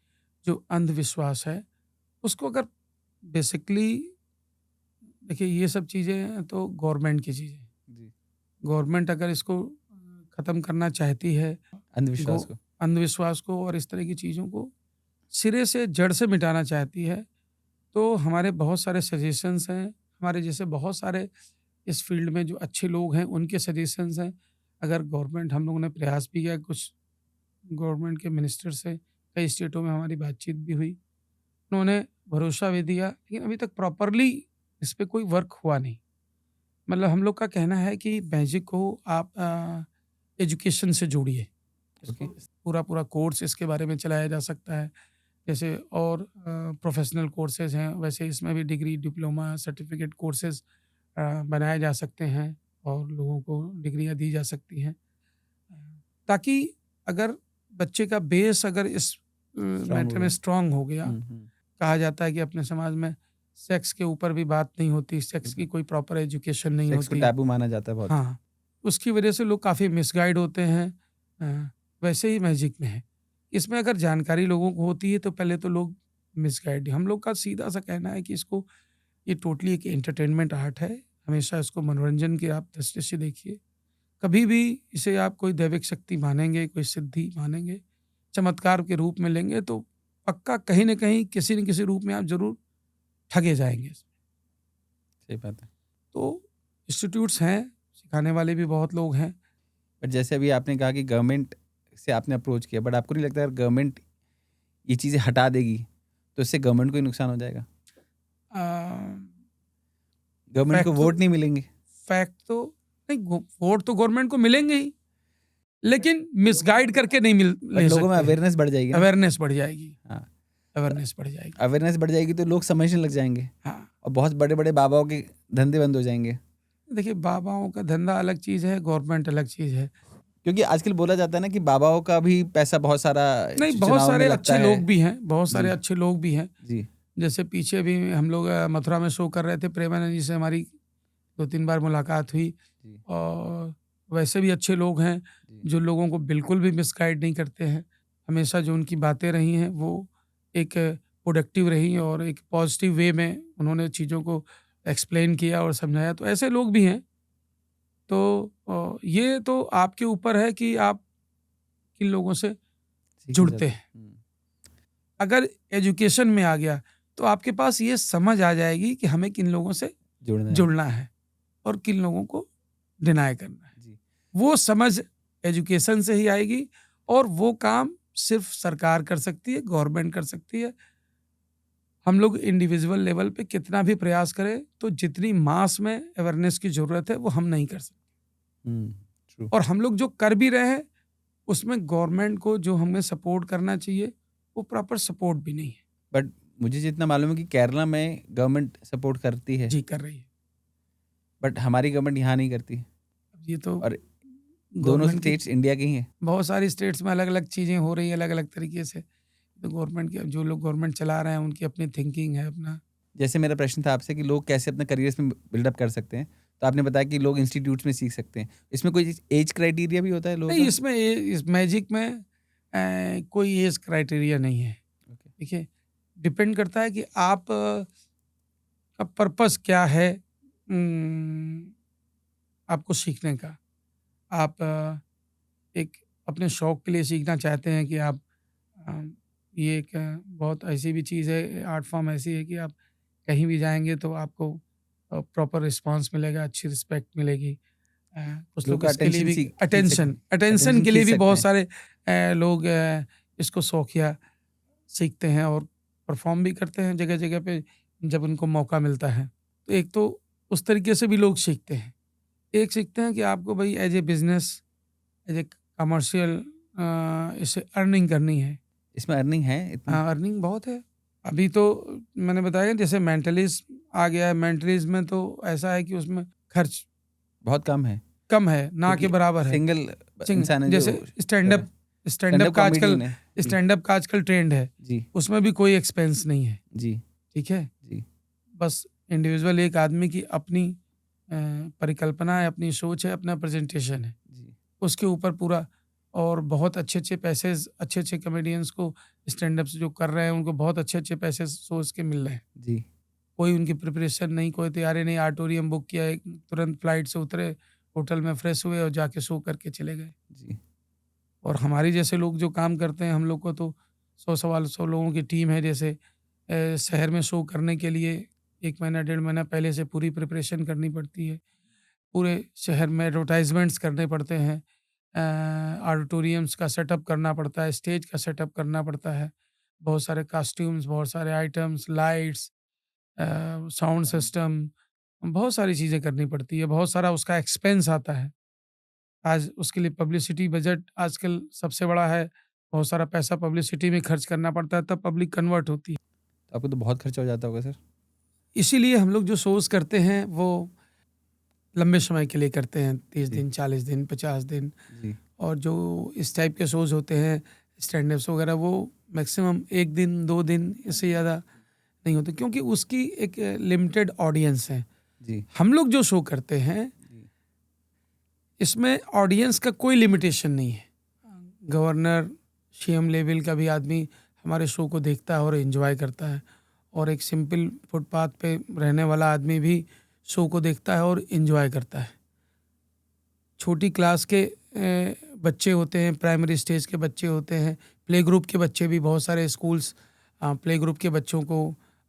S2: जो अंधविश्वास है, उसको अगर बेसिकली देखिए, ये सब चीज़ें तो गवर्नमेंट की चीज़ें हैं।
S1: जी।
S2: गवर्नमेंट अगर इसको ख़त्म करना चाहती है, गो
S1: अंधविश्वास को।
S2: अंधविश्वास को और इस तरह की चीज़ों को सिरे से जड़ से मिटाना चाहती है, तो हमारे बहुत सारे सजेशंस हैं। हमारे जैसे बहुत सारे इस फील्ड में जो अच्छे लोग हैं, उनके सजेशंस हैं। अगर गवर्नमेंट, हम लोगों ने प्रयास भी किया, कुछ गवर्नमेंट के मिनिस्टर से कई स्टेटों में हमारी बातचीत भी हुई। उन्होंने भरोसा भी दिया, लेकिन अभी तक प्रॉपरली इस पे कोई वर्क हुआ नहीं। मतलब हम लोग का कहना है कि मैजिक को आप एजुकेशन से जोड़िए। इसको
S1: ओके।
S2: पूरा कोर्स इसके बारे में चलाया जा सकता है। जैसे और प्रोफेशनल कोर्सेज़ हैं, वैसे इसमें भी डिग्री, डिप्लोमा, सर्टिफ़िकेट कोर्सेज़ बनाए जा सकते हैं और लोगों को डिग्रियाँ दी जा सकती हैं। ताकि अगर बच्चे का बेस अगर इस
S1: स्ट्रांग हो
S2: मैटर में
S1: गया।
S2: स्ट्रॉन्ग हो गया,
S1: हुँ।
S2: कहा जाता है कि अपने समाज में सेक्स के ऊपर भी बात नहीं होती, सेक्स की
S1: बिल्कुल।
S2: कोई प्रॉपर एजुकेशन नहीं
S1: सेक्स को
S2: होती।
S1: टैबू माना जाता है बहुत।
S2: हाँ, उसकी वजह से लोग काफ़ी मिसगाइड होते हैं। वैसे ही मैजिक में है। इसमें अगर जानकारी लोगों को होती है तो पहले तो लोग मिसगाइड, हम लोग का सीधा-सा कहना है कि इसको, ये टोटली एक एंटरटेनमेंट आर्ट है। हमेशा इसको मनोरंजन की आप दृष्टि से देखिए। कभी भी इसे आप कोई दैविक शक्ति मानेंगे, कोई सिद्धि मानेंगे, चमत्कार के रूप में लेंगे, तो पक्का कहीं न कहीं, किसी न किसी रूप में आप ज़रूर ठगे जाएँगे।
S1: सही बात है।
S2: तो इंस्टीट्यूट्स हैं, सिखाने वाले भी बहुत लोग हैं।
S1: बट जैसे अभी आपने कहा कि गवर्नमेंट से आपने अप्रोच किया, बट आपको नहीं लगता अगर गवर्नमेंट ये चीज़ें हटा देगी, तो इससे गवर्नमेंट को ही नुकसान हो जाएगा?
S2: अ,
S1: गवर्नमेंट को
S2: फैक्ट तो
S1: वोट नहीं मिलेंगे।
S2: फैक्ट तो नहीं, वोट तो गवर्नमेंट को मिलेंगे ही, लेकिन मिसगाइड करके नहीं
S1: बट
S2: ले
S1: लोगों में
S2: सकते हैं।
S1: अवेयरनेस बढ़ जाएगी ना।
S2: अवेयरनेस बढ़ जाएगी,
S1: हाँ।
S2: अवेयरनेस बढ़ जाएगी।
S1: अवेयरनेस बढ़ जाएगी तो लोग समझने लग जाएंगे
S2: हाँ,
S1: और बहुत बड़े-बड़े बाबाओं के धंधे बंद हो जाएंगे।
S2: देखिए, बाबाओं का धंधा अलग चीज़ है, गवर्नमेंट अलग चीज़ है।
S1: क्योंकि आजकल बोला जाता है ना कि बाबाओं का भी पैसा बहुत सारा
S2: नहीं, बहुत
S1: चुनाव में
S2: सारे
S1: लगता
S2: अच्छे
S1: है।
S2: लोग भी हैं, बहुत सारे
S1: जी।
S2: अच्छे लोग भी हैं।
S1: जी।
S2: जैसे पीछे भी हम लोग मथुरा में शो कर रहे थे, प्रेमानंद जी से हमारी 2-3 बार मुलाकात हुई।
S1: जी।
S2: और वैसे भी अच्छे लोग हैं,
S1: जी।
S2: जो लोगों को बिल्कुल भी मिसगाइड नहीं करते हैं। हमेशा जो उनकी बातें रही हैं, वो एक प्रोडक्टिव रही और एक पॉजिटिव वे में उन्होंने चीज़ों को एक्सप्लेन किया और समझाया, तो ऐसे लोग भी हैं। तो ये तो आपके ऊपर है कि आप किन लोगों से
S1: सीखना
S2: जुड़ते
S1: चाहते हैं।
S2: हैं। अगर एजुकेशन में आ गया, तो आपके पास ये समझ आ जाएगी कि हमें किन लोगों से
S1: जुड़ना है।
S2: जुड़ना है और किन लोगों को डिनाय करना है।
S1: जी।
S2: वो समझ एजुकेशन से ही आएगी और वो काम सिर्फ सरकार कर सकती है, गवर्नमेंट कर सकती है। हम लोग इंडिविजुअल लेवल पे कितना भी प्रयास करें, तो जितनी मास में अवेयरनेस की ज़रूरत है, वो हम नहीं कर सकते।
S1: ट्रू।
S2: और हम लोग जो कर भी रहे हैं, उसमें गवर्नमेंट को जो हमें सपोर्ट करना चाहिए, वो प्रॉपर सपोर्ट भी नहीं है।
S1: बट मुझे जितना मालूम है कि केरला में गवर्नमेंट सपोर्ट करती है,
S2: जी, कर रही है।
S1: बट हमारी गवर्नमेंट यहाँ नहीं करती।
S2: अब ये तो
S1: और दोनों
S2: गवर्नमेंट की,
S1: स्टेट्स इंडिया की ही हैं।
S2: बहुत सारी स्टेट्स में अलग-अलग चीज़ें हो रही हैं, अलग-अलग तरीके से। तो गवर्नमेंट के, जो लोग गवर्नमेंट चला रहे हैं, उनकी अपनी थिंकिंग है अपना।
S1: जैसे मेरा प्रश्न था आपसे कि लोग कैसे अपने करियर्स में बिल्डअप कर सकते हैं, तो आपने बताया कि लोग इंस्टीट्यूट्स में सीख सकते हैं। इसमें कोई एज क्राइटेरिया भी होता है लोगों
S2: नहीं,
S1: का?
S2: इसमें इस मैजिक में कोई एज क्राइटेरिया नहीं है।
S1: ओके।
S2: देखिए, डिपेंड करता है कि आप का पर्पस क्या है आपको सीखने का। आप एक अपने शौक के लिए सीखना चाहते हैं कि आप अ, ये एक बहुत ऐसी भी चीज़ है, आर्ट फॉर्म ऐसी है कि आप कहीं भी जाएँगे तो आपको प्रॉपर रिस्पॉन्स मिलेगा, अच्छी रिस्पेक्ट मिलेगी। कुछ
S1: लोग
S2: लोग
S1: का
S2: इसके लिए
S1: अटेंशन
S2: भी
S1: खींच सकते
S2: अटेंशन
S1: हैं।
S2: अटेंशन
S1: अटेंशन
S2: के लिए
S1: खींच
S2: भी
S1: सकते
S2: बहुत
S1: हैं।
S2: सारे लोग इसको शौकिया सीखते हैं और परफॉर्म भी करते हैं जगह-जगह पे जब उनको मौका मिलता है। तो एक तो उस तरीके से भी लोग सीखते हैं। एक सीखते हैं कि आपको भई as a business, as a commercial इससे अर्निंग करनी है।
S1: इसमें अर्निंग है इतनी?
S2: हाँ, अर्निंग बहुत है। अभी तो मैंने बताया, जैसे मेंटलिज़्म आ गया है, मेंटलिज़्म में तो ऐसा है कि उसमें खर्च
S1: बहुत कम है।
S2: कम है, ना के
S1: क्योंकि
S2: बराबर है।
S1: सिंगल
S2: सिंग
S1: इंसान है जो
S2: जैसे
S1: कर रहा है।
S2: स्टैंड-अप का आजकल
S1: कॉमेडियन है। जी।
S2: स्टैंड-अप का आजकल ट्रेंड है,
S1: जी।
S2: उसमें भी कोई एक्सपेंस नहीं है,
S1: जी।
S2: ठीक है?
S1: जी।
S2: बस इंडिविजुअल एक आदमी की अपनी परिकल्पना है, अपनी सोच है, अपना प्रेजेंटेशन है,
S1: जी,
S2: उसके ऊपर पूरा। और बहुत अच्छे-अच्छे पैसेज़, अच्छे-अच्छे कॉमेडियंस को, स्टैंड अप्स जो कर रहे हैं, उनको बहुत अच्छे-अच्छे पैसे सोच के मिल रहे हैं।
S1: जी,
S2: कोई उनकी प्रिपरेशन नहीं, कोई तैयारी नहीं, ऑडिटोरियम बुक किया, एक तुरंत फ्लाइट से उतरे, होटल में फ्रेश हुए और जाके शो करके चले गए।
S1: जी,
S2: और हमारी जैसे लोग जो काम करते हैं, हम लोग को तो 100 सवा 100 लोगों की टीम है। जैसे शहर में शो करने के लिए 1 महीना, 1.5 महीना पहले से पूरी प्रिपरेशन करनी पड़ती है। पूरे शहर में एडवर्टाइज़मेंट्स करने पड़ते हैं। ऑडिटोरियम्स का सेटअप करना पड़ता है, स्टेज का सेटअप करना पड़ता है। बहुत सारे कॉस्ट्यूम्स, बहुत सारे आइटम्स, लाइट्स, साउंड सिस्टम, बहुत सारी चीज़ें करनी पड़ती है। बहुत सारा उसका एक्सपेंस आता है। आज उसके लिए पब्लिसिटी बजट आजकल सबसे बड़ा है। बहुत सारा पैसा पब्लिसिटी में खर्च करना पड़ता है, तब पब्लिक कन्वर्ट होती है।
S1: तो आपको तो बहुत खर्चा हो जाता होगा सर?
S2: इसीलिए हम लोग जो शोज़ करते हैं वो लंबे समय के लिए करते हैं, 30
S1: जी,
S2: दिन, 40 दिन, 50 दिन।
S1: जी,
S2: और जो इस टाइप के शोज़ होते हैं, स्टैंड अप्स वगैरह, वो मैक्सिमम 1 दिन, 2 दिन, इससे ज़्यादा नहीं होते, क्योंकि उसकी एक लिमिटेड ऑडियंस है।
S1: जी,
S2: हम लोग जो शो करते हैं,
S1: जी,
S2: इसमें ऑडियंस का कोई लिमिटेशन नहीं है। गवर्नर, सीएम लेवल का भी आदमी हमारे शो को देखता है और एंजॉय करता है। और एक सिंपल फुटपाथ पे रहने वाला आदमी भी शो को देखता है और एंजॉय करता है। छोटी क्लास के बच्चे होते हैं, प्राइमरी स्टेज के बच्चे होते हैं, प्ले ग्रुप के बच्चे भी, बहुत सारे स्कूल्स प्ले ग्रुप के बच्चों को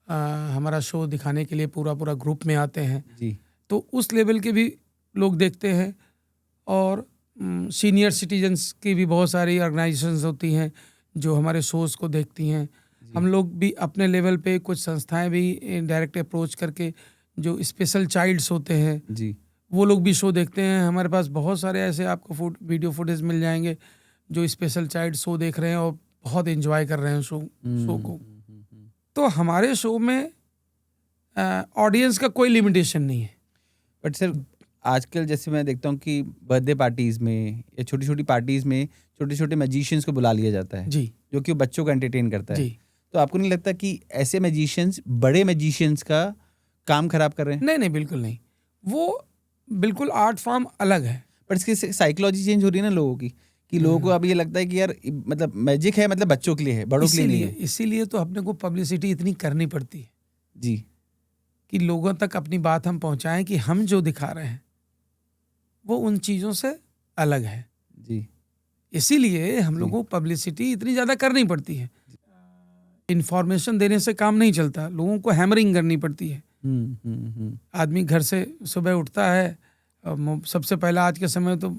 S2: हमारा शो दिखाने के लिए पूरा पूरा ग्रुप में आते हैं।
S1: जी,
S2: तो उस लेवल के भी लोग देखते हैं। और सीनियर सिटीजन्स की भी बहुत सारी ऑर्गेनाइजेशंस होती हैं जो हमारे शोज़ को देखती हैं।
S1: जी,
S2: हम लोग भी अपने लेवल पे कुछ संस्थाएं भी डायरेक्ट अप्रोच करके, जो स्पेशल चाइल्ड्स होते हैं,
S1: जी,
S2: वो लोग भी शो देखते हैं। हमारे पास बहुत सारे ऐसे आपको वीडियो फुटेज मिल जाएंगे जो स्पेशल चाइल्ड शो देख रहे हैं और बहुत एंजॉय कर रहे हैं शो को। तो हमारे शो में ऑडियंस का कोई लिमिटेशन नहीं है।
S1: बट सर आजकल जैसे मैं देखता हूँ कि बर्थडे पार्टीज में या छोटी छोटी पार्टीज में छोटे छोटे मैजिशियंस को बुला लिया जाता है,
S2: जी,
S1: जो कि वो बच्चों को एंटरटेन करता है।
S2: जी।
S1: तो आपको नहीं लगता कि ऐसे मैजिशियंस बड़े मैजिशियंस का काम खराब कर रहे हैं?
S2: नहीं, नहीं, बिल्कुल नहीं। वो बिल्कुल आर्ट फॉर्म अलग है।
S1: पर इसकी साइकोलॉजी चेंज हो रही है ना लोगों की, कि लोगों को
S2: हुँ।
S1: अब ये लगता है कि यार मतलब मैजिक है, मतलब बच्चों के लिए है, बड़ों के लिए नहीं
S2: इसीलिए
S1: है।
S2: इसीलिए तो अपने को पब्लिसिटी इतनी करनी पड़ती है
S1: जी,
S2: कि लोगों तक अपनी बात हम पहुँचाएँ कि हम जो दिखा रहे हैं, वो उन चीज़ों से अलग है।
S1: जी,
S2: इसीलिए हम
S1: जी,
S2: लोगों को पब्लिसिटी इतनी ज़्यादा करनी पड़ती है। इन्फॉर्मेशन देने से काम नहीं चलता, लोगों को हैमरिंग करनी पड़ती है। आदमी घर से सुबह उठता है, सबसे पहला आज के समय तो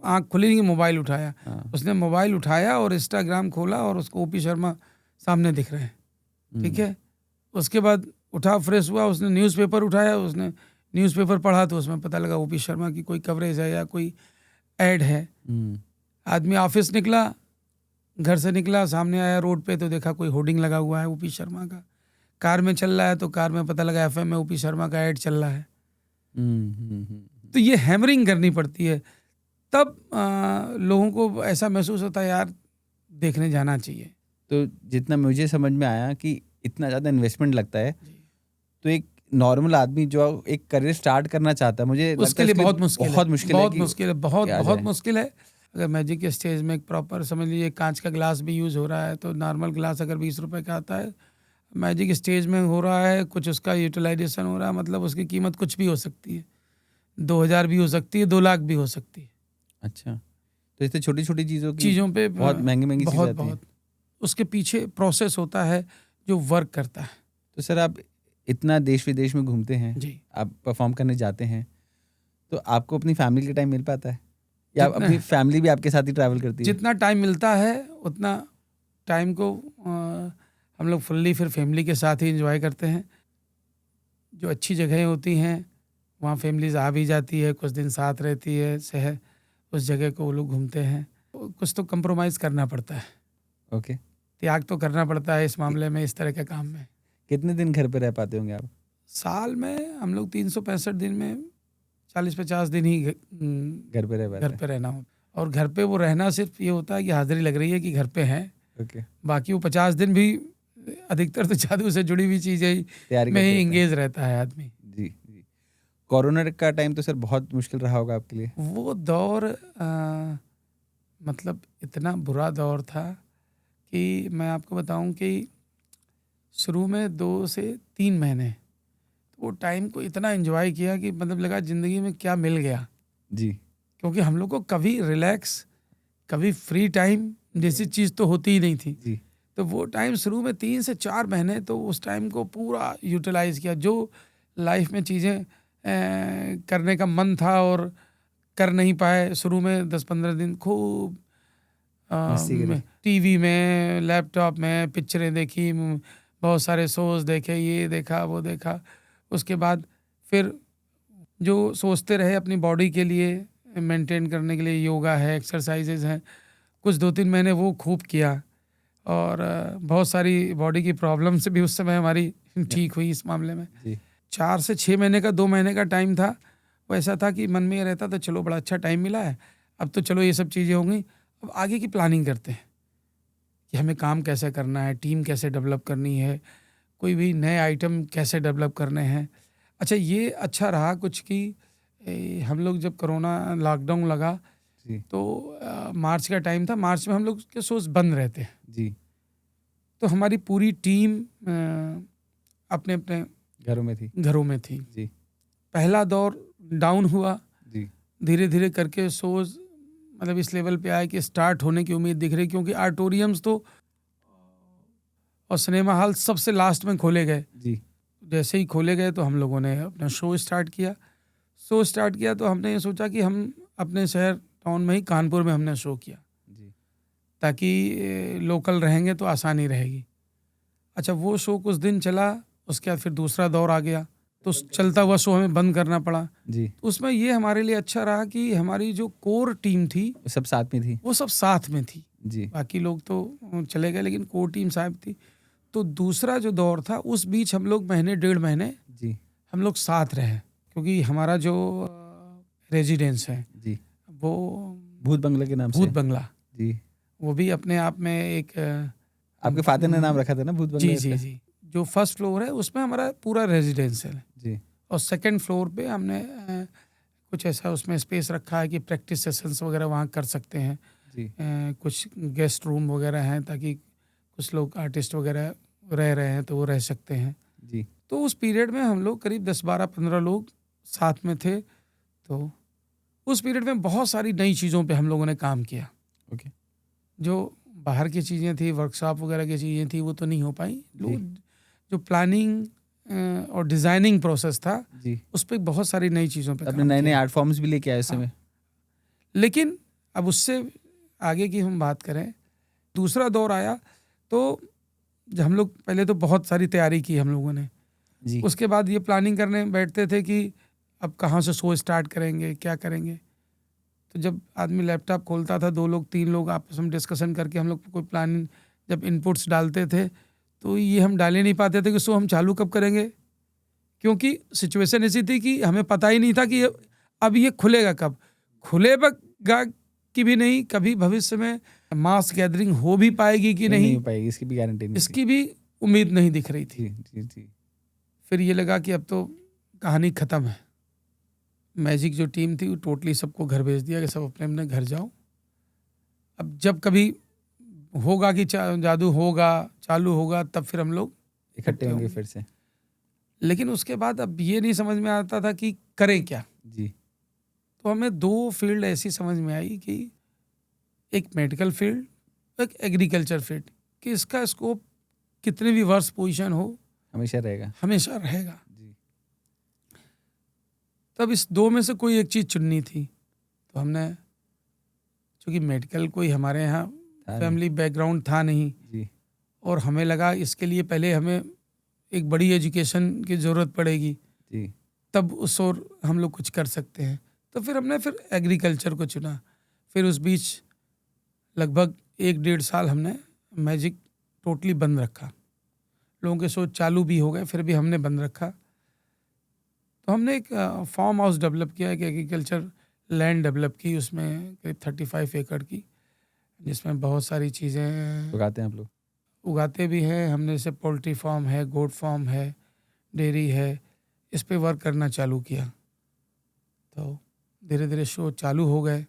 S2: आँख खुली नहीं, मोबाइल उठाया।
S1: हाँ,
S2: उसने मोबाइल उठाया और इंस्टाग्राम खोला और उसको ओपी शर्मा सामने दिख रहे हैं, ठीक है? उसके बाद उठा, फ्रेश हुआ, उसने न्यूज़पेपर उठाया, उसने न्यूज़पेपर पढ़ा तो उसमें पता लगा ओपी शर्मा की कोई कवरेज है या कोई ऐड है। आदमी ऑफिस निकला, घर से निकला, सामने आया रोड पे तो देखा कोई होर्डिंग लगा हुआ है ओपी शर्मा का। कार में चल रहा है तो कार में पता लगा एफएम में ओपी शर्मा का ऐड चल रहा है। तो ये हैमरिंग करनी पड़ती है, तब लोगों को ऐसा महसूस होता है यार देखने जाना चाहिए।
S1: तो जितना मुझे समझ में आया कि इतना ज़्यादा इन्वेस्टमेंट लगता है,
S2: जी।
S1: तो एक नॉर्मल आदमी जो एक करियर स्टार्ट करना चाहता है, मुझे लगता
S2: उसके
S1: है
S2: लिए
S1: उसके
S2: बहुत मुश्किल है,
S1: बहुत मुश्किल है
S2: बहुत
S1: कि
S2: मुश्किल है, बहुत
S1: आ
S2: बहुत
S1: जाए।
S2: मुश्किल है। अगर मैजिक के स्टेज में एक प्रॉपर, समझ लीजिए, कांच का ग्लास भी यूज़ हो रहा है, तो नॉर्मल ग्लास अगर 20 रुपए का आता है, मैजिक स्टेज में हो रहा है, कुछ उसका यूटिलाइजेशन हो रहा है, मतलब उसकी कीमत कुछ भी हो सकती है। 2000 भी हो सकती है, 2 लाख भी हो सकती है।
S1: अच्छा, तो इससे छोटी-छोटी चीज़ों की
S2: चीज़ों पे
S1: बहुत महँगी-महँगी चीज़ें
S2: बहुत
S1: आती हैं।
S2: बहुत उसके पीछे प्रोसेस होता है जो वर्क करता है।
S1: तो सर आप इतना देश-विदेश में घूमते हैं,
S2: जी।
S1: आप परफ़ॉर्म करने जाते हैं, तो आपको अपनी फैमिली का टाइम मिल पाता है? या
S2: जितना
S1: अपनी फैमिली भी आपके साथ ही ट्रैवल करती है?
S2: जितना टाइम मिलता है उतना टाइम को हम लोग फुल्ली फिर फैमिली के साथ ही एंजॉय करते हैं। जो अच्छी जगहें होती हैं वहाँ फैमिलीज आ भी जाती है, कुछ दिन साथ रहती है, शहर उस जगह को वो लोग घूमते हैं। कुछ तो कंप्रोमाइज़ करना पड़ता है,
S1: ओके।
S2: त्याग तो करना पड़ता है इस
S1: कि
S2: मामले में, इस तरह के काम में।
S1: कितने दिन घर पे रह पाते होंगे आप?
S2: साल में हम लोग 365 दिन में 40-50 दिन ही
S1: घर पे रह
S2: घर
S1: पाते हैं?
S2: पे रहना हो। और घर पे वो रहना सिर्फ ये होता है कि हाज़िरी लग रही है कि घर पे हैं।
S1: ओके,
S2: बाकी वो 50 दिन भी अधिकतर तो जादू से जुड़ी हुई चीज़ें ही
S1: तैयारी
S2: में
S1: करते
S2: ही
S1: रहते हैं।
S2: एंगेज रहता है आदमी।
S1: जी, जी। कोरोना का टाइम तो सर बहुत मुश्किल रहा होगा आपके लिए।
S2: वो दौर मतलब इतना बुरा दौर था कि मैं आपको बताऊं कि शुरू में 2 से 3 महीने तो वो टाइम को इतना एंजॉय किया कि मतलब लगा ज़िंदगी में क्या मिल गया।
S1: जी,
S2: क्योंकि हम लोग को कभी रिलैक्स, कभी फ्री टाइम जैसी चीज़ तो होती ही नहीं थी।
S1: जी,
S2: तो वो टाइम शुरू में 3 से 4 महीने तो उस टाइम को पूरा यूटिलाइज़ किया। जो लाइफ में चीज़ें करने का मन था और कर नहीं पाए शुरू में 10-15 दिन खूब
S1: मस्ती करी।
S2: टीवी में, लैपटॉप में पिक्चरें देखी, बहुत सारे शोज़ देखे, ये देखा, वो देखा। उसके बाद फिर जो सोचते रहे अपनी बॉडी के लिए मेंटेन करने के लिए योगा है, एक्सरसाइजेज़ हैं, कुछ 2-3 महीने वो खूब किया और बहुत सारी बॉडी की प्रॉब्लम से भी उस समय हमारी ठीक हुई इस मामले में।
S1: जी,
S2: 4 से 6 महीने का 2 महीने का टाइम था। वो ऐसा था कि मन में ये रहता था चलो बड़ा अच्छा टाइम मिला है, अब तो चलो ये सब चीज़ें हो गई, अब आगे की प्लानिंग करते हैं कि हमें काम कैसे करना है, टीम कैसे डेवलप करनी है, कोई भी नए आइटम कैसे डेवलप करने हैं। अच्छा ये अच्छा रहा कुछ कि हम लोग जब कोरोना लॉकडाउन लगा
S1: जी,
S2: तो मार्च का टाइम था, मार्च में हम लोग के शोज़ बंद रहते हैं।
S1: जी,
S2: तो हमारी पूरी टीम अपने-अपने
S1: घरों में थी।
S2: घरों में थी।
S1: जी,
S2: पहला दौर डाउन हुआ,
S1: जी,
S2: धीरे-धीरे करके शोज़ मतलब इस लेवल पे आए कि स्टार्ट होने की उम्मीद दिख रही, क्योंकि ऑडिटोरियम्स तो और सिनेमा हॉल सबसे लास्ट में खोले गए।
S1: जी,
S2: जैसे ही खोले गए तो हम लोगों ने अपना शो स्टार्ट किया। शो स्टार्ट किया तो हमने ये सोचा कि हम अपने शहर टाउन में ही कानपुर में हमने शो किया,
S1: जी,
S2: ताकि लोकल रहेंगे तो आसानी रहेगी। अच्छा वो शो कुछ दिन चला, उसके बाद फिर दूसरा दौर आ गया, तो चलता हुआ शो हमें बंद करना पड़ा।
S1: जी,
S2: उसमें ये हमारे लिए अच्छा रहा कि हमारी जो कोर टीम थी,
S1: वो सब साथ में थी।
S2: वो सब साथ में थी।
S1: जी,
S2: बाकी लोग तो चले गए, लेकिन कोर टीम साथ थी। तो दूसरा जो दौर था उस बीच हम लोग महीने 1.5 महीने
S1: जी,
S2: हम लोग साथ रहे, क्योंकि हमारा जो रेजिडेंस है
S1: जी,
S2: वो
S1: भूत बंगले के नाम
S2: भूत
S1: से।
S2: बंगला,
S1: जी,
S2: वो भी अपने आप में एक
S1: आपके फादर ने नाम रखा था ना भूत
S2: जी
S1: बंगले
S2: जी
S1: का?
S2: जी, जो फर्स्ट फ्लोर है उसमें हमारा पूरा रेजिडेंस है
S1: जी,
S2: और सेकंड फ्लोर पे हमने कुछ ऐसा उसमें स्पेस रखा है कि प्रैक्टिस सेशंस वगैरह वहाँ कर सकते हैं।
S1: जी,
S2: कुछ गेस्ट रूम वगैरह हैं ताकि कुछ लोग आर्टिस्ट वगैरह रह रहे हैं तो वो रह सकते हैं।
S1: जी,
S2: तो उस पीरियड में हम लोग करीब 10-12-15 लोग साथ में थे। तो उस पीरियड में बहुत सारी नई चीज़ों पे हम लोगों ने काम किया।
S1: ओके,
S2: जो बाहर की चीज़ें थी, वर्कशॉप वगैरह की चीज़ें थी, वो तो नहीं हो पाई।
S1: जी,
S2: लोग जो प्लानिंग और डिज़ाइनिंग प्रोसेस था,
S1: जी।
S2: उस पे बहुत सारी नई चीज़ों पे
S1: अपने
S2: काम
S1: नए-नए
S2: किया।
S1: आर्ट फॉर्म्स भी लेके आए उस
S2: हाँ,
S1: समय?
S2: लेकिन अब उससे आगे की हम बात करें, दूसरा दौर आया तो जब हम लोग पहले तो बहुत सारी तैयारी की हम लोगों ने।
S1: जी,
S2: उसके बाद ये प्लानिंग करने बैठते थे कि अब कहाँ से शो स्टार्ट करेंगे, क्या करेंगे। तो जब आदमी लैपटॉप खोलता था, 2 लोग 3 लोग आपस में डिस्कशन करके हम लोग कोई प्लान जब इनपुट्स डालते थे, तो ये हम डाल ही नहीं पाते थे कि शो हम चालू कब करेंगे। क्योंकि सिचुएशन ऐसी थी कि हमें पता ही नहीं था कि अब ये खुलेगा कब? खुलेगा कि भी नहीं, कभी भविष्य में मास गैदरिंग हो भी पाएगी कि
S1: नहीं
S2: नहीं,
S1: हो पाएगी, इसकी भी गारंटी नहीं थी।
S2: इसकी भी उम्मीद नहीं दिख रही थी।
S1: जी, जी, जी,
S2: फिर ये लगा कि अब तो कहानी ख़त्म है। मैजिक जो टीम थी वो टोटली सबको घर भेज दिया कि सब अपने-अपने घर जाओ। अब जब कभी होगा कि जादू होगा, चालू होगा, तब फिर हम लोग
S1: इकट्ठे
S2: इकट्ठे
S1: होंगे
S2: होंगे।
S1: फिर से।
S2: लेकिन उसके बाद अब ये नहीं समझ में आता था कि करें क्या?
S1: जी,
S2: तो हमें 2 फ़ील्ड ऐसी समझ में आई कि एक मेडिकल फ़ील्ड, एक एग्रीकल्चर फ़ील्ड, कि इसका स्कोप कितने भी वर्ष पोज़ीशन हो,
S1: हमेशा रहेगा।
S2: हमेशा रहेगा।
S1: जी,
S2: तब इस 2 में से कोई एक चीज़ चुननी थी। तो हमने, चूँकि मेडिकल कोई हमारे यहाँ
S1: था नहीं।
S2: फैमिली बैकग्राउंड था नहीं
S1: जी,
S2: और हमें लगा इसके लिए पहले हमें एक बड़ी एजुकेशन की ज़रूरत पड़ेगी,
S1: जी,
S2: तब उस ओर हम लोग कुछ कर सकते हैं। तो फिर हमने एग्रीकल्चर को चुना। फिर उस बीच लगभग 1-1.5 साल हमने मैजिक टोटली बंद रखा। लोगों के शो चालू भी हो गए, फिर भी हमने बंद रखा। तो हमने एक फार्म हाउस डेवलप किया, एक एग्रीकल्चर लैंड डेवलप की, उसमें करीब 35 एकड़ की, जिसमें बहुत सारी चीज़ें
S1: उगाते हैं आप लोग?
S2: उगाते भी हैं हमने। जैसे पोल्ट्री फार्म है, गोट फार्म है, डेयरी है, इस पे वर्क करना चालू किया। तो धीरे धीरे शो चालू हो गए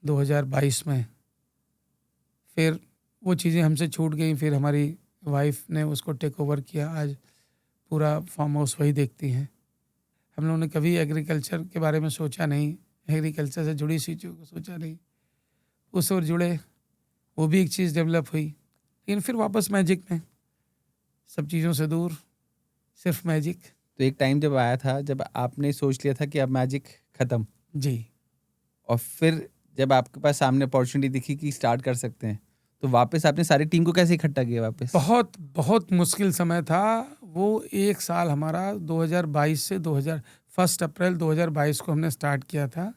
S2: 2022 में। फिर वो चीज़ें हमसे छूट गई, फिर हमारी वाइफ ने उसको टेक ओवर किया। आज पूरा फार्म हाउस वही देखती हैं। हम लोगों ने कभी एग्रीकल्चर के बारे में सोचा नहीं, एग्रीकल्चर से जुड़ी चीज़ों को सोचा नहीं, उस ओर जुड़े, वो भी एक चीज़ डेवलप हुई। लेकिन फिर वापस मैजिक में, सब चीज़ों से दूर, सिर्फ मैजिक।
S1: तो एक टाइम जब आया था जब आपने सोच लिया था कि अब मैजिक खत्म,
S2: जी।
S1: और फिर जब आपके पास सामने अपॉर्चुनिटी दिखी कि स्टार्ट कर सकते हैं, तो वापस आपने सारी टीम को कैसे इकट्ठा किया वापस?
S2: बहुत बहुत मुश्किल समय था वो। 1 साल हमारा 2022 से 2000 1 अप्रैल 2022 को हमने स्टार्ट किया था,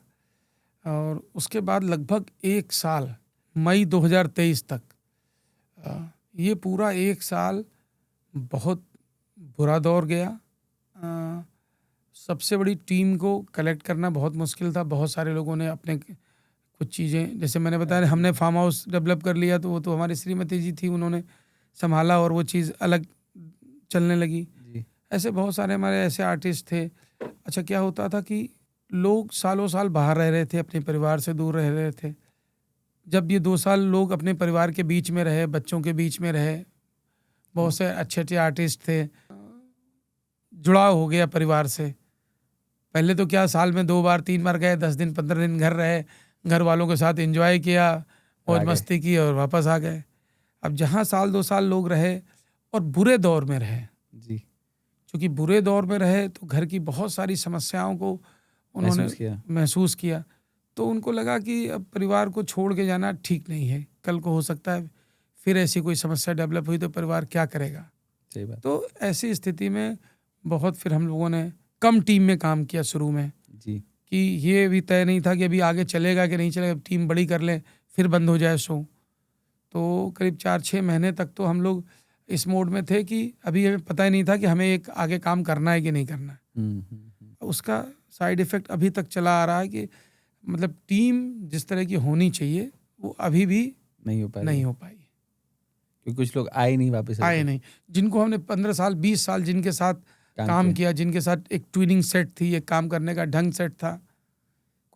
S2: और उसके बाद लगभग 1 साल मई 2023 तक, ये पूरा 1 साल बहुत बुरा दौर गया। सबसे बड़ी टीम को कलेक्ट करना बहुत मुश्किल था। बहुत सारे लोगों ने अपने कुछ चीज़ें, जैसे मैंने बताया, हमने फार्म हाउस डेवलप कर लिया, तो वो तो हमारी श्रीमती जी थी, उन्होंने संभाला और वो चीज़ अलग चलने लगी।
S1: जी।
S2: ऐसे बहुत सारे हमारे ऐसे आर्टिस्ट थे। अच्छा, क्या होता था कि लोग सालों साल बाहर रह रहे थे, अपने परिवार से दूर रह रहे थे। जब ये 2 साल लोग अपने परिवार के बीच में रहे, बच्चों के बीच में रहे, बहुत से अच्छे अच्छे आर्टिस्ट थे, जुड़ाव हो गया परिवार से। पहले तो क्या, साल में 2 बार 3 बार गए, 10 दिन 15 दिन घर रहे, घर वालों के साथ एंजॉय किया, मौज मस्ती की और वापस आ गए। अब जहाँ साल 2 साल लोग रहे और बुरे दौर में रहे,
S1: जी,
S2: क्योंकि बुरे दौर में रहे तो घर की बहुत सारी समस्याओं को उन्होंने महसूस किया, तो उनको लगा कि अब परिवार को छोड़ के जाना ठीक नहीं है। कल को हो सकता है फिर ऐसी कोई समस्या डेवलप हुई तो परिवार क्या करेगा।
S1: सही बात।
S2: तो ऐसी स्थिति में बहुत फिर हम लोगों ने कम टीम में काम किया शुरू में,
S1: जी,
S2: कि ये भी तय नहीं था कि अभी आगे चलेगा कि नहीं चलेगा, टीम बड़ी कर लें फिर बंद हो जाए शो। तो करीब 4-6 महीने तक तो हम लोग इस मोड में थे कि अभी हमें पता ही नहीं था कि हमें एक आगे काम करना है कि नहीं करना है। उसका साइड इफ़ेक्ट अभी तक चला आ रहा है कि मतलब टीम जिस तरह की होनी चाहिए वो अभी भी
S1: नहीं हो पाई, क्योंकि कुछ लोग आए नहीं वापस,
S2: आए नहीं। जिनको हमने 15 साल 20 साल जिनके साथ काम किया, जिनके साथ एक ट्विनिंग सेट थी, एक काम करने का ढंग सेट था।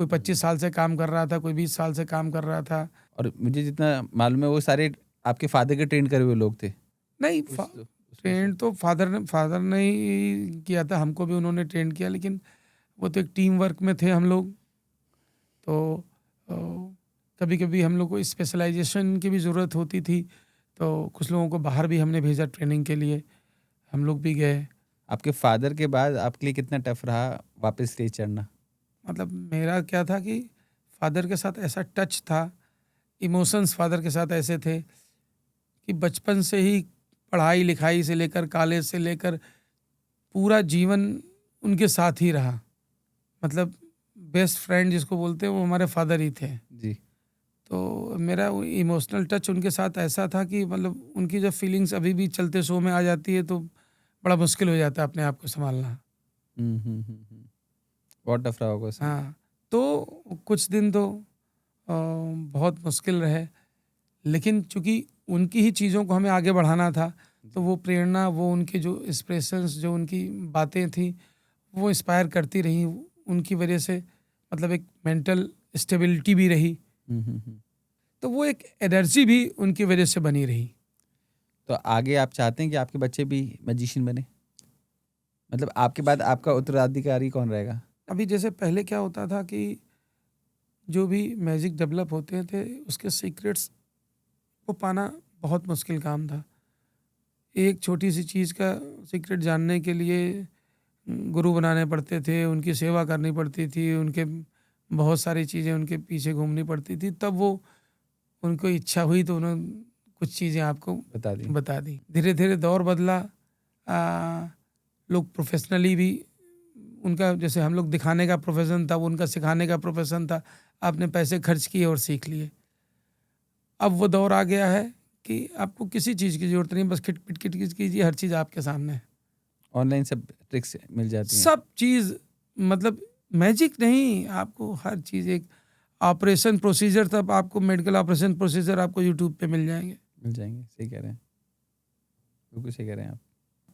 S2: कोई 25 साल से काम कर रहा था, कोई 20 साल से काम कर रहा था।
S1: और मुझे जितना मालूम है वो सारे आपके फादर के ट्रेन करे हुए लोग थे।
S2: नहीं, ट्रेन तो फादर ने ही किया था, हमको भी उन्होंने ट्रेन किया, लेकिन वो तो एक टीम वर्क में थे हम लोग। तो कभी कभी हम लोग को स्पेशलाइजेशन की भी ज़रूरत होती थी, तो कुछ लोगों को बाहर भी हमने भेजा ट्रेनिंग के लिए, हम लोग भी गए।
S1: आपके फादर के बाद आपके लिए कितना टफ रहा वापस स्टेज चढ़ना?
S2: मतलब मेरा क्या था कि फादर के साथ ऐसा टच था, इमोशंस फादर के साथ ऐसे थे कि बचपन से ही पढ़ाई लिखाई से लेकर कॉलेज से लेकर पूरा जीवन उनके साथ ही रहा। मतलब बेस्ट फ्रेंड जिसको बोलते हैं वो हमारे फादर ही थे।
S1: जी।
S2: तो मेरा इमोशनल टच उनके साथ ऐसा था कि मतलब उनकी जब फीलिंग्स अभी भी चलते शो में आ जाती है तो बड़ा मुश्किल हो जाता है अपने आप को संभालना।
S1: बहुत टफ रहा होगा।
S2: हाँ, तो कुछ दिन तो बहुत मुश्किल रहे, लेकिन चूंकि उनकी ही चीज़ों को हमें आगे बढ़ाना था, तो वो प्रेरणा, वो उनके जो एक्सप्रेशंस, जो उनकी बातें थी, वो इंस्पायर करती रही। उनकी वजह से मतलब एक मेंटल स्टेबिलिटी भी रही, तो वो एक एनर्जी भी उनकी वजह से बनी रही।
S1: तो आगे आप चाहते हैं कि आपके बच्चे भी मैजिशियन बने? मतलब आपके बाद आपका उत्तराधिकारी कौन रहेगा?
S2: अभी जैसे पहले क्या होता था कि जो भी मैजिक डेवलप होते थे उसके सीक्रेट्स को पाना बहुत मुश्किल काम था। एक छोटी सी चीज़ का सीक्रेट जानने के लिए गुरु बनाने पड़ते थे, उनकी सेवा करनी पड़ती थी, उनके बहुत सारी चीज़ें उनके पीछे घूमनी पड़ती थी, तब वो उनको इच्छा हुई तो उन्होंने कुछ चीज़ें आपको बता दी। धीरे धीरे दौर बदला, लोग प्रोफेशनली भी, उनका जैसे हम लोग दिखाने का प्रोफेशन था, उनका सिखाने का प्रोफेशन था। आपने पैसे खर्च किए और सीख लिए। अब वो दौर आ गया है कि आपको किसी चीज़ की ज़रूरत नहीं, बस खिट कीजिए, हर चीज़ आपके सामने है।
S1: ऑनलाइन सब ट्रिक्स मिल जाती हैं।
S2: सब चीज़, मतलब मैजिक नहीं, आपको हर चीज़, एक ऑपरेशन प्रोसीजर तब आपको, मेडिकल ऑपरेशन प्रोसीजर आपको यूट्यूब पे मिल जाएंगे।
S1: सही कह रहे हैं, बिल्कुल सही कह रहे हैं आप।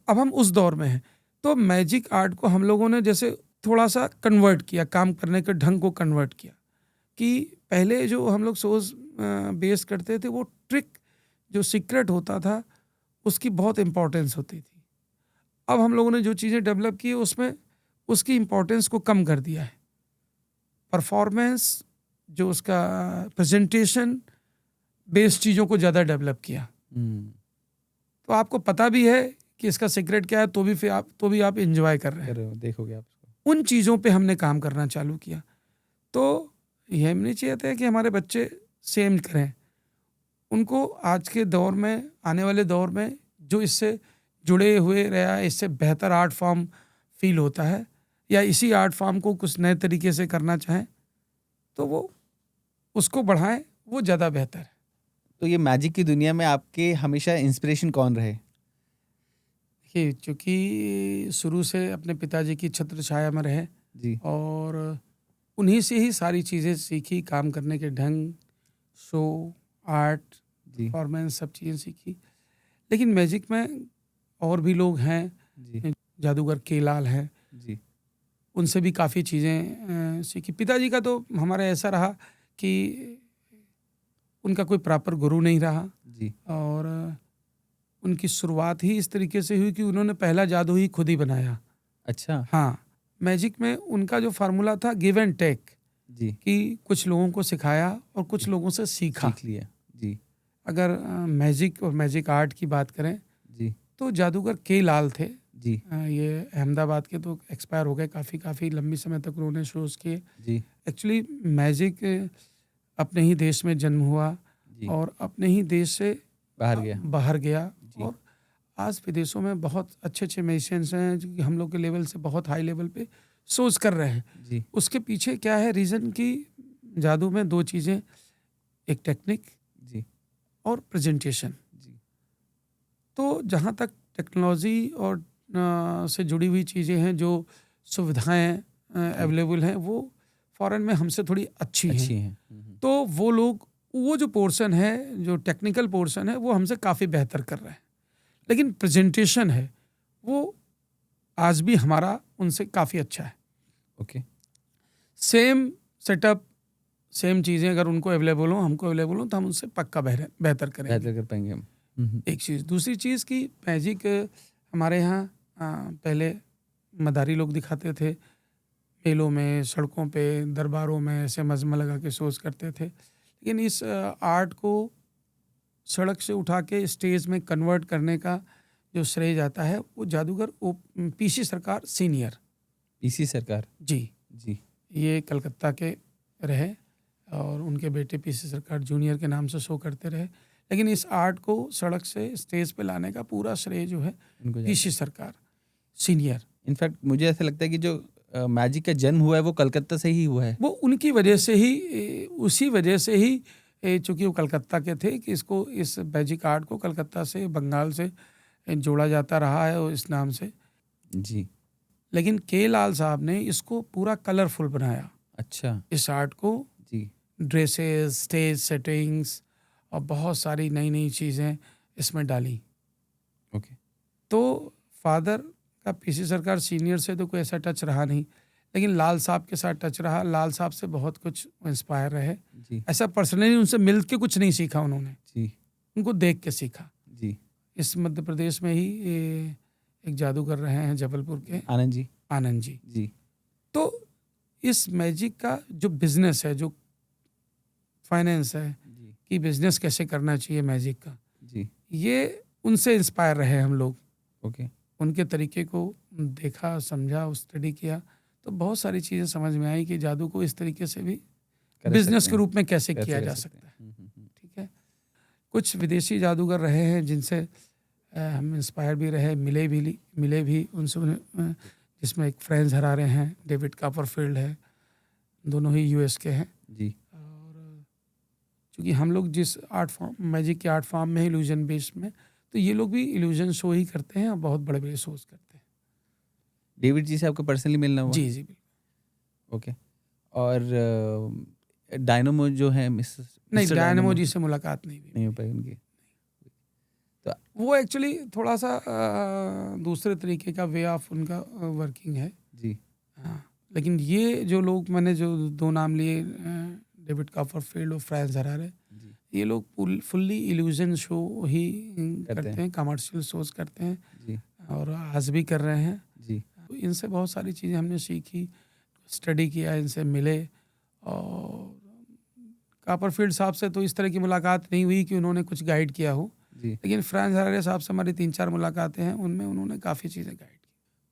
S2: अब हम उस दौर में हैं, तो मैजिक आर्ट को हम लोगों ने जैसे थोड़ा सा कन्वर्ट किया, काम करने के ढंग को कन्वर्ट किया। कि पहले जो हम लोग सोच बेस करते थे, वो ट्रिक जो सीक्रेट होता था उसकी बहुत इम्पोर्टेंस होती थी। अब हम लोगों ने जो चीज़ें डेवलप की उसमें उसकी इम्पोर्टेंस को कम कर दिया है। परफॉर्मेंस, जो उसका प्रेजेंटेशन बेस्ड चीज़ों को ज़्यादा डेवलप किया। तो आपको पता भी है कि इसका सीक्रेट क्या है, तो भी आप एंजॉय कर रहे हैं।
S1: देखोगे आप उसको।
S2: उन चीज़ों पे हमने काम करना चालू किया। तो ये हम नहीं चाहते कि हमारे बच्चे सेम करें। उनको आज के दौर में, आने वाले दौर में जो इससे जुड़े हुए रहा, इससे बेहतर आर्ट फॉर्म फील होता है, या इसी आर्ट फॉर्म को कुछ नए तरीके से करना चाहें तो वो उसको बढ़ाएं, वो ज़्यादा बेहतर है।
S1: तो ये मैजिक की दुनिया में आपके हमेशा इंस्पिरेशन कौन रहे?
S2: देखिए, चूँकि शुरू से अपने पिताजी की छत्र छाया में रहे
S1: जी।
S2: और उन्हीं से ही सारी चीज़ें सीखी, काम करने के ढंग, शो, आर्ट,
S1: जी।
S2: परफॉर्मेंस, सब चीज़ें सीखी। लेकिन मैजिक में और भी लोग हैं,
S1: जी।
S2: जादूगर के लाल हैं,
S1: जी।
S2: उनसे भी काफ़ी चीज़ें सीखी। पिताजी का तो हमारा ऐसा रहा कि उनका कोई प्रॉपर गुरु नहीं रहा,
S1: जी।
S2: और उनकी शुरुआत ही इस तरीके से हुई कि उन्होंने पहला जादू ही खुद ही बनाया।
S1: अच्छा।
S2: हाँ, मैजिक में उनका जो फार्मूला था गिव एंड टेक,
S1: जी।
S2: कि कुछ लोगों को सिखाया और कुछ
S1: जी।
S2: लोगों से सीखा।
S1: सीख लिया। जी।
S2: अगर मैजिक और मैजिक आर्ट की बात करें
S1: जी।
S2: तो जादूगर के लाल थे।
S1: जी।
S2: ये अहमदाबाद के तो एक्सपायर हो गए, काफ़ी लंबी समय तक उन्होंने शोज़ किए।
S1: जी।
S2: एक्चुअली मैजिक अपने ही देश में जन्म हुआ
S1: जी।
S2: और अपने ही देश से
S1: बाहर गया। जी।
S2: और आज विदेशों में बहुत अच्छे म्यूजिशियंस हैं जो कि हम लोग के लेवल से बहुत हाई लेवल पे शोज कर रहे हैं।
S1: जी।
S2: उसके पीछे क्या है रीज़न कि जादू में दो चीज़ें, एक टेक्निक
S1: जी।
S2: और प्रेजेंटेशन।
S1: जी।
S2: तो जहाँ तक टेक्नोलॉजी और से जुड़ी हुई चीज़ें हैं, जो सुविधाएं अवेलेबल हैं, वो फॉरेन में हमसे थोड़ी अच्छी हैं। तो वो लोग वो जो पोर्शन है, जो टेक्निकल पोर्शन है, वो हमसे काफ़ी बेहतर कर रहे हैं। लेकिन प्रेजेंटेशन है वो आज भी हमारा उनसे काफ़ी अच्छा है।
S1: ओके।
S2: सेम सेटअप, सेम चीज़ें अगर उनको अवेलेबल हो, हमको अवेलेबल हो, तो हम उनसे पक्का बेहतर करेंगे।
S1: बेहतर कर पाएंगे हम।
S2: एक चीज़। दूसरी चीज़ की मैजिक हमारे यहाँ पहले मदारी लोग दिखाते थे, मेलों में, सड़कों पे, दरबारों में ऐसे मजमा लगा के शोज करते थे। लेकिन इस आर्ट को सड़क से उठा के स्टेज में कन्वर्ट करने का जो श्रेय जाता है वो जादूगर पीसी सरकार सीनियर।
S1: पीसी सरकार।
S2: जी।
S1: जी।
S2: ये कलकत्ता के रहे और उनके बेटे पीसी सरकार जूनियर के नाम से शो करते रहे। लेकिन इस आर्ट को सड़क से स्टेज पे लाने का पूरा श्रेय जो है पीसी सरकार सीनियर।
S1: इनफैक्ट मुझे ऐसा लगता है कि जो मैजिक का जन्म हुआ है वो कलकत्ता से ही हुआ है।
S2: वो उनकी वजह से ही, उसी वजह से ही, चूँकि वो कलकत्ता के थे, कि इसको, इस मैजिक आर्ट को कलकत्ता से, बंगाल से जोड़ा जाता रहा है और इस नाम से।
S1: जी।
S2: लेकिन के लाल साहब ने इसको पूरा कलरफुल बनाया।
S1: अच्छा।
S2: इस आर्ट को
S1: जी।
S2: ड्रेसेस, स्टेज सेटिंग्स और बहुत सारी नई नई चीज़ें इसमें डाली।
S1: ओके।
S2: तो फादर का पीसी सरकार सीनियर से तो कोई ऐसा टच रहा नहीं, लेकिन लाल साहब के साथ टच रहा। लाल साहब से बहुत कुछ इंस्पायर रहे।
S1: जी।
S2: ऐसा पर्सनली उनसे मिल के कुछ नहीं सीखा उन्होंने,
S1: जी।
S2: उनको देख के सीखा।
S1: जी।
S2: इस मध्य प्रदेश में ही एक जादूगर रहे हैं, जबलपुर के
S1: आनंद जी।
S2: आनंद जी।
S1: जी।
S2: तो इस मैजिक का जो बिजनेस है, जो फाइनेंस है,
S1: जी।
S2: कि बिजनेस कैसे करना चाहिए मैजिक का,
S1: जी।
S2: ये उनसे इंस्पायर रहे हम लोग।
S1: ओके।
S2: उनके तरीके को देखा, समझा, स्टडी किया, तो बहुत सारी चीज़ें समझ में आई कि जादू को इस तरीके से भी बिजनेस के रूप में कैसे किया जा सकता है। ठीक है। कुछ विदेशी जादूगर रहे हैं जिनसे हम इंस्पायर भी रहे, मिले भी उनसे, जिसमें एक फ्रेंड्स हरारे हैं, डेविड कॉपरफील्ड है, दोनों ही यूएस के हैं।
S1: जी।
S2: और चूँकि हम लोग जिस आर्ट फॉर्म, मैजिक के आर्ट फॉर्म में, इल्यूजन बेस्ड में, तो ये लोग भी इल्यूजन शो ही करते हैं और बहुत बड़े बड़े शोज करते हैं।
S1: डेविड जी से आपको पर्सनली मिलना हुआ?
S2: जी जी बिल्कुल।
S1: ओके। और डायनामो जो है
S2: नहीं, डायनामो जी से मुलाकात नहीं
S1: हो पाई उनकी।
S2: तो वो एक्चुअली थोड़ा सा दूसरे तरीके का वे ऑफ उनका वर्किंग है।
S1: जी।
S2: हाँ, लेकिन ये जो लोग मैंने जो 2 नाम लिए डेविड कॉपरफील्ड और फ्रैंक हरारे,
S1: जी,
S2: ये लोग फुल्ली इल्यूजन शो ही
S1: करते
S2: करते
S1: हैं।
S2: हैं, कमर्शियल शोज़ करते हैं
S1: जी,
S2: और आज भी कर रहे हैं।
S1: जी,
S2: तो इनसे बहुत सारी चीज़ें हमने सीखी, स्टडी किया, इनसे मिले। और कॉपरफील्ड साहब से तो इस तरह की मुलाकात नहीं हुई कि उन्होंने कुछ गाइड किया हो,
S1: जी।
S2: लेकिन फ्रैंक हरारे साहब से हमारी 3-4 मुलाकातें हैं, उनमें उन्होंने काफ़ी चीज़ें गाइड की।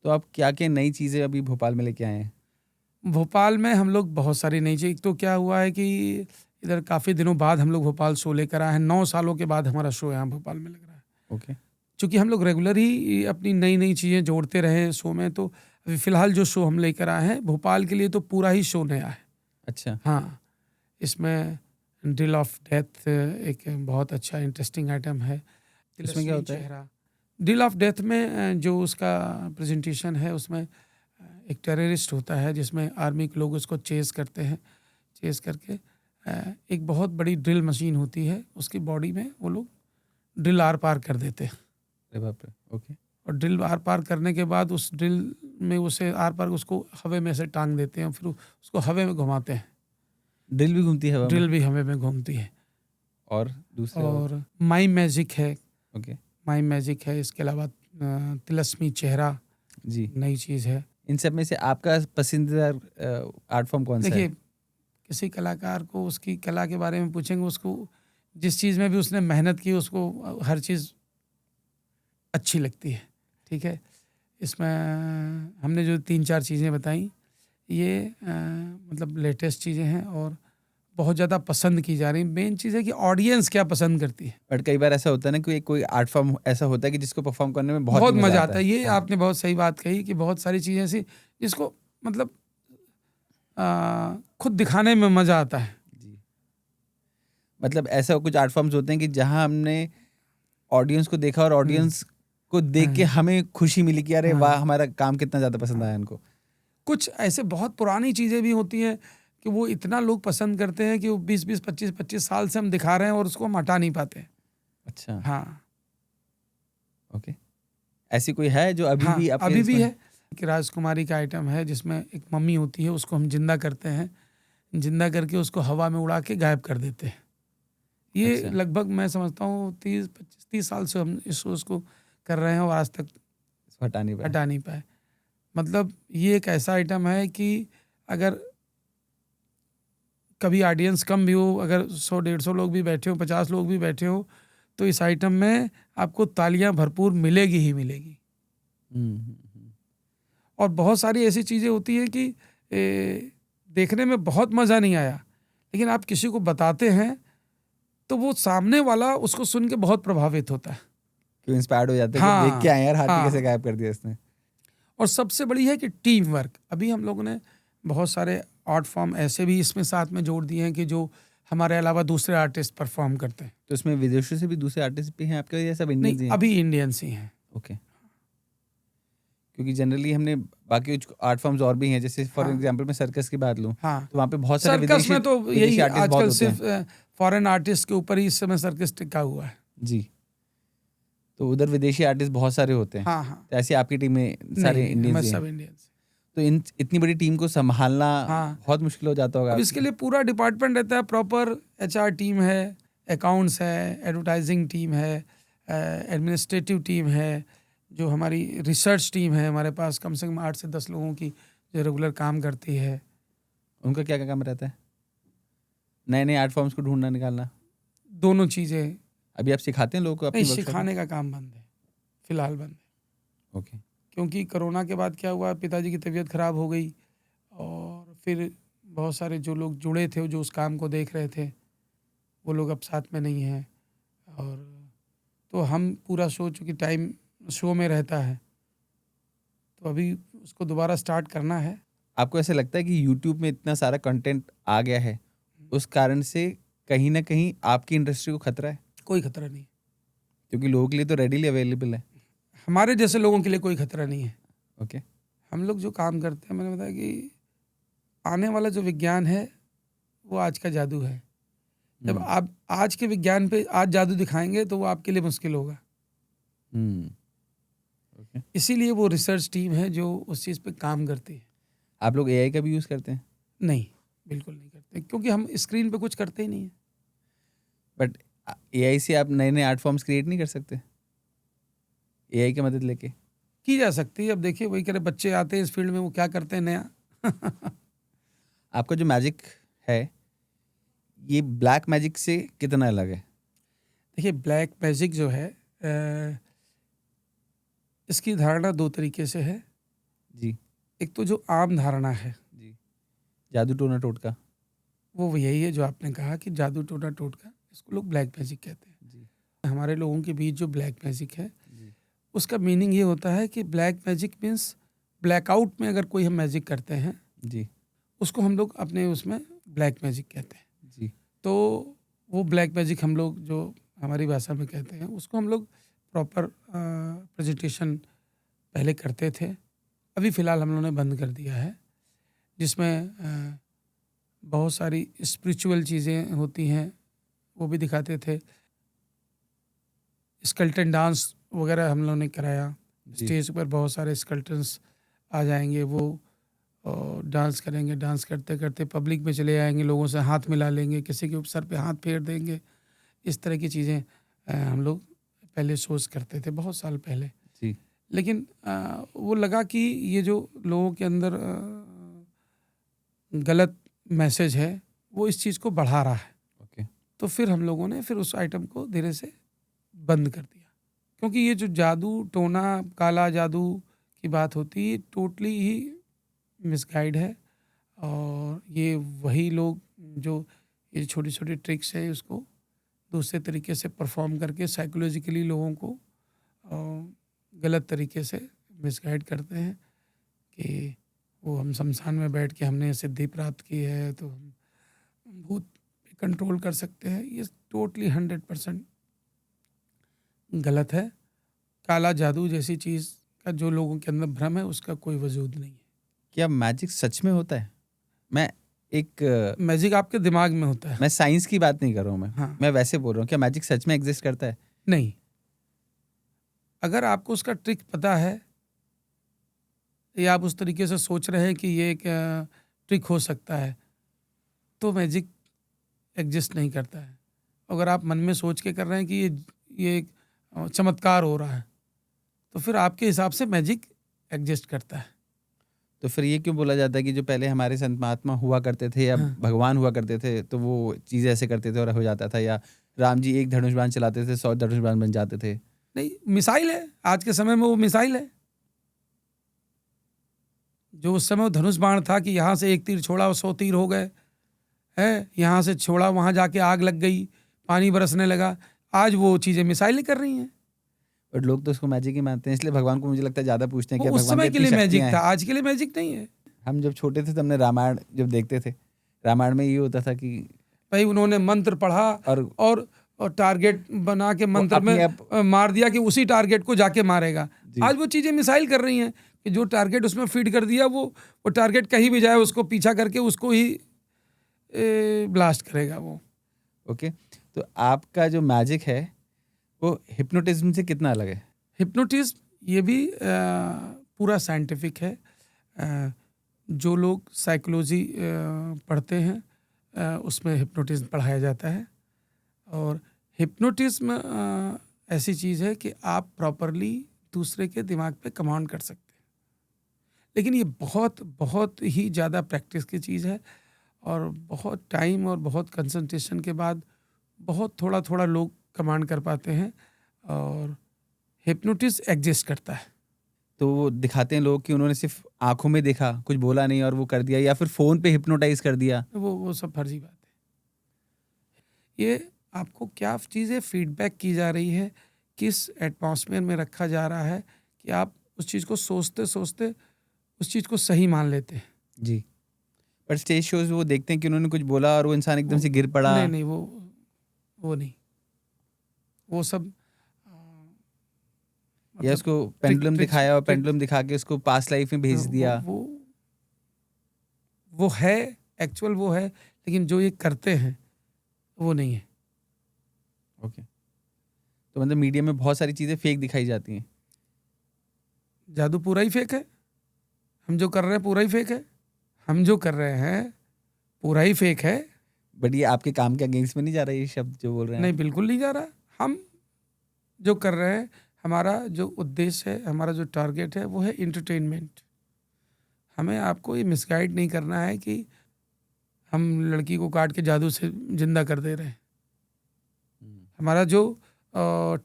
S1: तो आप क्या-क्या नई चीज़ें अभी भोपाल में लेके आए हैं?
S2: भोपाल में हम लोग बहुत सारी नई चीज़, एक तो क्या हुआ है कि इधर काफ़ी दिनों बाद हम लोग भोपाल शो लेकर आए हैं, 9 सालों के बाद हमारा शो यहाँ भोपाल में लग रहा है।
S1: ओके,
S2: चूँकि हम लोग रेगुलर ही अपनी नई-नई चीज़ें जोड़ते रहे हैं शो में, तो अभी फ़िलहाल जो शो हम लेकर आए हैं भोपाल के लिए, तो पूरा ही शो नया है।
S1: अच्छा,
S2: हाँ, इसमें ड्रिल ऑफ डेथ एक बहुत अच्छा इंटरेस्टिंग आइटम है।
S1: इसमें क्या
S2: तिलस्मी
S1: होता है?
S2: चेहरा, ड्रिल ऑफ डेथ में जो उसका प्रेज़ेंटेशन है, उसमें एक टेररिस्ट होता है जिसमें आर्मी के लोग उसको चेज़ करते हैं। चेज़ करके एक बहुत बड़ी ड्रिल मशीन होती है, उसकी बॉडी में वो लोग ड्रिल आर-पार कर देते हैं।
S1: अरे बाप रे! ओके,
S2: और ड्रिल आर-पार करने के बाद उस ड्रिल में उसे आर-पार उसको हवा में से टाँग देते हैं, फिर उसको हवा में घुमाते हैं।
S1: ड्रिल भी घूमती है हवा में?
S2: ड्रिल भी हवा में घूमती है।
S1: और दूसरे और?
S2: और माइम मैजिक है,
S1: ओके,
S2: माइम मैजिक है। इसके अलावा तिलस्मी चेहरा
S1: जी।
S2: नई चीज़ है।
S1: इन सब में से आपका पसंदीदा आर्ट फॉर्म कौन-सा
S2: देखिए,
S1: है?
S2: किसी कलाकार को उसकी कला के बारे में पूछेंगे, उसको जिस चीज़ में भी उसने मेहनत की, उसको हर चीज़ अच्छी लगती है, ठीक है? इसमें हमने जो 3-4 चीज़ें बताई, ये मतलब लेटेस्ट चीज़ें हैं और बहुत ज़्यादा पसंद की जा रही हैं। मेन चीज़ है कि ऑडियंस क्या पसंद करती है।
S1: बट कई बार ऐसा होता है ना, कोई कोई आर्ट फॉर्म ऐसा होता है कि जिसको परफॉर्म करने में बहुत ही
S2: बहुत
S1: मज़ा
S2: मज़ा
S1: आता
S2: आता है।
S1: है।
S2: ये
S1: हाँ,
S2: आपने बहुत सही बात कही कि बहुत सारी चीज़ें ऐसी जिसको मतलब खुद दिखाने में मज़ा आता है।
S1: जी। मतलब ऐसा कुछ आर्ट फॉर्म्स होते हैं कि जहाँ हमने ऑडियंस को देखा और
S2: हुँ,
S1: ऑडियंस को देख के
S2: हाँ,
S1: हमें खुशी मिली कि अरे वाह!
S2: हाँ,
S1: हमारा काम कितना ज़्यादा पसंद
S2: हाँ।
S1: आया उनको।
S2: कुछ ऐसे बहुत पुरानी चीज़ें भी होती हैं कि वो इतना लोग पसंद करते हैं कि वो 20-20, 25-25 साल से हम दिखा रहे हैं और उसको हम हटा नहीं पाते।
S1: अच्छा,
S2: हाँ,
S1: ओके। ऐसी कोई है जो अभी
S2: हाँ,
S1: भी आपके
S2: अभी भी
S1: इसमें?
S2: है कि राजकुमारी का आइटम है जिसमें एक मम्मी होती है, उसको हम ज़िंदा करते हैं। ज़िंदा करके उसको हवा में उड़ा के गायब कर देते हैं। ये
S1: अच्छा,
S2: लगभग मैं समझता हूँ 30 साल से हम इस सोच को कर रहे हैं और आज तक
S1: इसको हटा नहीं पाए।
S2: हटा नहीं पाए। मतलब ये एक ऐसा आइटम है कि अगर कभी ऑडियंस कम भी हो, अगर 100-150 लोग भी बैठे हों, 50 लोग भी बैठे हों, तो इस आइटम में आपको तालियाँ भरपूर मिलेगी ही मिलेगी।
S1: हुँ, हुँ, हुँ।
S2: और बहुत सारी ऐसी चीज़ें होती हैं कि देखने में बहुत मज़ा नहीं आया, लेकिन आप किसी को बताते हैं, तो वो सामने वाला उसको सुन के बहुत प्रभावित होता है।
S1: क्यों इंस्पायर्ड हो जाते हैं कि देख के
S2: हाँ,
S1: आए यार हाथी कैसे
S2: हाँ।
S1: गायब कर दिया इसने।
S2: और सबसे बड़ी है कि टीम वर्क। अभी हम लोगों ने बहुत सारे आर्ट फॉर्म ऐसे भी इसमें साथ में जोड़ दिए हैं कि जो हमारे अलावा दूसरे आर्टिस्ट परफॉर्म करते हैं।
S1: तो इसमें विदेशों से भी दूसरे आर्टिस्ट भी हैं आपके या सब
S2: नहीं,
S1: इंडियंस ही हैं?
S2: अभी इंडियंस ही हैं।
S1: ओके। क्योंकि जनरली हमने बाकी कुछ आर्ट फॉर्म्स और भी हैं, जैसे फॉर
S2: हाँ,
S1: एग्जांपल मैं सर्कस की बात लूँ,
S2: हाँ।
S1: तो वहाँ पे बहुत सारे
S2: सर्कस में तो
S1: विदेशी
S2: यही
S1: आर्टिस्ट बहुत
S2: आजकल
S1: होते
S2: सिर्फ़
S1: हैं।
S2: फॉरेन आर्टिस्ट के ऊपर ही इस समय सर्कस टिका हुआ है।
S1: जी, तो उधर विदेशी आर्टिस्ट बहुत सारे होते हैं।
S2: हाँ, हाँ।
S1: तो ऐसे आपकी टीम में सारे
S2: नहीं,
S1: इंडियंस
S2: हमें
S1: ही हैं।
S2: सब इंडियनस।
S1: तो इन इतनी बड़ी टीम को सँभालना
S2: हाँ,
S1: बहुत मुश्किल हो जाता होगा
S2: अब
S1: आपके
S2: इसके
S1: लिए?
S2: लिए पूरा डिपार्टमेंट रहता है, प्रॉपर एचआर टीम है, अकाउंट्स है, एडवर्टाइज़िंग टीम है, एडमिनिस्ट्रेटिव टीम है, जो हमारी रिसर्च टीम है, हमारे पास कम से कम 8 से 10 लोगों की जो रेगुलर काम करती है।
S1: उनका क्या-क्या काम रहता है? नए-नए आर्ट फॉर्म्स को ढूँढना निकालना?
S2: दोनों चीज़ें।
S1: अभी आप सिखाते हैं लोगों को
S2: नहीं,
S1: अपनी वर्कशॉप में?
S2: सिखाने का काम बंद है, फ़िलहाल बंद है।
S1: ओके,
S2: क्योंकि कोरोना के बाद क्या हुआ, पिताजी की तबीयत ख़राब हो गई और फिर बहुत सारे जो लोग जुड़े थे, जो उस काम को देख रहे थे, वो लोग अब साथ में नहीं हैं। और तो हम पूरा शो, चूँकि टाइम शो में रहता है, तो अभी उसको दोबारा स्टार्ट करना है।
S1: आपको ऐसा लगता है कि यूट्यूब में इतना सारा कंटेंट आ गया है, उस कारण से कहीं न कहीं आपकी इंडस्ट्री को खतरा है?
S2: कोई खतरा नहीं है।
S1: क्योंकि लोगों के लिए तो रेडीली अवेलेबल है।
S2: हमारे जैसे लोगों के लिए कोई खतरा नहीं है।
S1: ओके,
S2: हम लोग जो काम करते हैं, मैंने बताया कि आने वाला जो विज्ञान है, वो आज का जादू है। जब
S1: हुँ,
S2: आप आज के विज्ञान पे आज जादू दिखाएँगे, तो वो आपके लिए मुश्किल होगा।
S1: हुँ, ओके।
S2: इसीलिए वो रिसर्च टीम है जो उस चीज़ पे काम करती है।
S1: आप लोग एआई का भी यूज़ करते हैं?
S2: नहीं, बिल्कुल नहीं करते क्योंकि हम स्क्रीन पे कुछ करते ही नहीं है।
S1: बट एआई से आप नए-नए आर्ट फॉर्म्स क्रिएट नहीं कर सकते? एआई की मदद लेके?
S2: की जा सकती है। अब देखिए वही कह रहे बच्चे आते हैं इस फील्ड में, वो क्या करते हैं नया।
S1: आपका जो मैजिक है, ये ब्लैक मैजिक से कितना अलग है?
S2: देखिए ब्लैक मैजिक जो है इसकी धारणा 2 तरीके से है।
S1: जी,
S2: एक तो जो आम धारणा है,
S1: जी। जादू टोना टोटका?
S2: वो यही है जो आपने कहा कि जादू टोना टोटका, इसको लोग ब्लैक मैजिक कहते हैं।
S1: जी,
S2: हमारे लोगों के बीच जो ब्लैक मैजिक है,
S1: जी,
S2: उसका मीनिंग ये होता है कि ब्लैक मैजिक मीन्स ब्लैकआउट में अगर कोई हम मैजिक करते हैं,
S1: जी,
S2: उसको हम लोग अपने उसमें ब्लैक मैजिक कहते हैं।
S1: जी,
S2: तो वो ब्लैक मैजिक हम लोग जो हमारी भाषा में कहते हैं, उसको हम लोग प्रॉपर प्रेजेंटेशन पहले करते थे। अभी फ़िलहाल हम लोगों ने बंद कर दिया है, जिसमें बहुत सारी स्पिरिचुअल चीज़ें होती हैं, वो भी दिखाते थे। स्केलेटन डांस वगैरह हम लोगों ने कराया।
S1: जी,
S2: स्टेज पर बहुत सारे स्केलेटन्स आ जाएँगे, वो डांस करेंगे, डांस करते-करते पब्लिक में चले आएँगे, लोगों से हाथ मिला लेंगे, किसी के सर पे हाथ फेर देंगे। इस तरह की चीज़ें हम लोग पहले शोज़ करते थे बहुत साल पहले।
S1: जी।
S2: लेकिन वो लगा कि ये जो लोगों के अंदर गलत मैसेज है, वो इस चीज़ को बढ़ा रहा है।
S1: ओके,
S2: तो फिर हम लोगों ने फिर उस आइटम को धीरे से बंद कर दिया। क्योंकि ये जो जादू टोना, काला जादू की बात होती है, टोटली ही मिसगाइड है। और ये वही लोग जो ये छोटी-छोटी ट्रिक्स है, उसको दूसरे तरीके से परफॉर्म करके साइकोलॉजिकली लोगों को गलत तरीके से मिसगाइड करते हैं कि वो हम शमशान में बैठ के हमने सिद्धि प्राप्त की है तो हम भूत पे कंट्रोल कर सकते हैं। ये टोटली 100% गलत है। काला जादू जैसी चीज़ का जो लोगों के अंदर भ्रम है, उसका कोई वजूद नहीं है।
S1: क्या मैजिक सच में होता है? मैं
S2: मैजिक आपके दिमाग में होता है।
S1: मैं साइंस की बात नहीं कर रहा हूँ मैं।
S2: हाँ,
S1: मैं वैसे बोल रहा हूँ, क्या मैजिक सच में एग्ज़िस्ट करता है?
S2: नहीं। अगर आपको उसका ट्रिक पता है या आप उस तरीके से सोच रहे हैं कि ये एक ट्रिक हो सकता है, तो मैजिक एग्जिस्ट नहीं करता है। अगर आप मन में सोच के कर रहे हैं कि ये एक चमत्कार हो रहा है, तो फिर आपके हिसाब से मैजिक एग्जिस्ट करता है।
S1: तो फिर ये क्यों बोला जाता है कि जो पहले हमारे संत महात्मा हुआ करते थे या
S2: हाँ।
S1: भगवान हुआ करते थे, तो वो चीज़ें ऐसे करते थे और हो जाता था, या राम जी एक धनुष बाण चलाते थे, 100 धनुष बाण बन जाते थे?
S2: नहीं, मिसाइल है। आज के समय में वो मिसाइल है। जो उस समय वो धनुष बाण था कि यहाँ से एक तीर छोड़ा और 100 तीर हो गए, है? यहाँ से छोड़ा, वहाँ जाके आग लग गई, पानी बरसने लगा। आज वो चीज़ें मिसाइलें कर रही हैं।
S1: बट लोग तो उसको मैजिक ही मानते हैं, इसलिए भगवान को मुझे लगता है ज़्यादा पूछते हैं
S2: वो
S1: कि
S2: उस
S1: भगवान की
S2: समय के
S1: इतनी
S2: लिए मैजिक
S1: शक्तियाँ
S2: था,
S1: हैं।
S2: आज के लिए मैजिक नहीं है।
S1: हम जब छोटे थे तो हमने रामायण जब देखते थे, रामायण में ये होता था कि
S2: भाई उन्होंने मंत्र पढ़ा
S1: और
S2: और टारगेट बना के
S1: वो
S2: मंत्र
S1: अपने
S2: में
S1: आप
S2: मार दिया कि उसी टारगेट को जाके मारेगा।
S1: जी,
S2: आज वो चीज़ें मिसाइल कर रही हैं कि जो टारगेट उसमें फीड कर दिया वो टारगेट कहीं भी जाए उसको पीछा करके उसको ही ब्लास्ट करेगा वो।
S1: ओके। तो आपका जो मैजिक है, वो हिप्नोटिज़्म से कितना अलग है?
S2: हिप्नोटिज्म ये भी पूरा साइंटिफिक है। जो लोग साइकोलॉजी पढ़ते हैं उसमें हिप्नोटिज्म पढ़ाया जाता है। और हिप्नोटिज्म ऐसी चीज़ है कि आप प्रॉपरली दूसरे के दिमाग पे कमांड कर सकते हैं। लेकिन ये बहुत बहुत ही ज़्यादा प्रैक्टिस की चीज़ है और बहुत टाइम और बहुत कंसंट्रेशन के बाद बहुत थोड़ा थोड़ा लोग कमांड कर पाते हैं और हिप्नोटिज्म एग्जिस्ट करता है।
S1: तो वो दिखाते हैं लोग कि उन्होंने सिर्फ़ आँखों में देखा, कुछ बोला नहीं और वो कर दिया, या फिर फ़ोन पे हिप्नोटाइज़ कर दिया।
S2: वो सब फर्जी बात है। ये आपको क्या चीज़ें फीडबैक की जा रही है, किस एटमॉस्फेयर में रखा जा रहा है कि आप उस चीज़ को सोचते सोचते उस चीज़ को सही मान लेते हैं।
S1: जी। पर स्टेज शोज़ वो देखते हैं कि उन्होंने कुछ बोला और वो इंसान एकदम
S2: वो
S1: से गिर पड़ा।
S2: नहीं, नहीं, वो नहीं। वो सब
S1: या
S2: मतलब
S1: उसको
S2: ट्रिक
S1: पेंडुलम
S2: ट्रिक्स
S1: दिखाया और
S2: ट्रिक
S1: पेंडुलम दिखा के उसको पास्ट लाइफ में भेज
S2: वो
S1: दिया।
S2: वो वो है, एक्चुअल वो है, लेकिन जो ये करते हैं वो नहीं है।
S1: ओके। तो मतलब मीडिया में बहुत सारी चीज़ें फेक दिखाई जाती हैं।
S2: जादू पूरा ही फेक है। हम जो कर रहे हैं पूरा ही फेक है। हम जो कर रहे हैं पूरा ही फेक है।
S1: बट ये आपके काम के अगेंस्ट में नहीं जा रहा ये शब्द जो बोल रहे हैं
S2: नहीं,
S1: आप?
S2: बिल्कुल नहीं जा रहा। हम जो कर रहे हैं, हमारा जो उद्देश्य है, हमारा जो टारगेट है वो है एंटरटेनमेंट। हमें आपको ये मिसगाइड नहीं करना है कि हम लड़की को काट के जादू से जिंदा कर दे रहे हैं। हमारा जो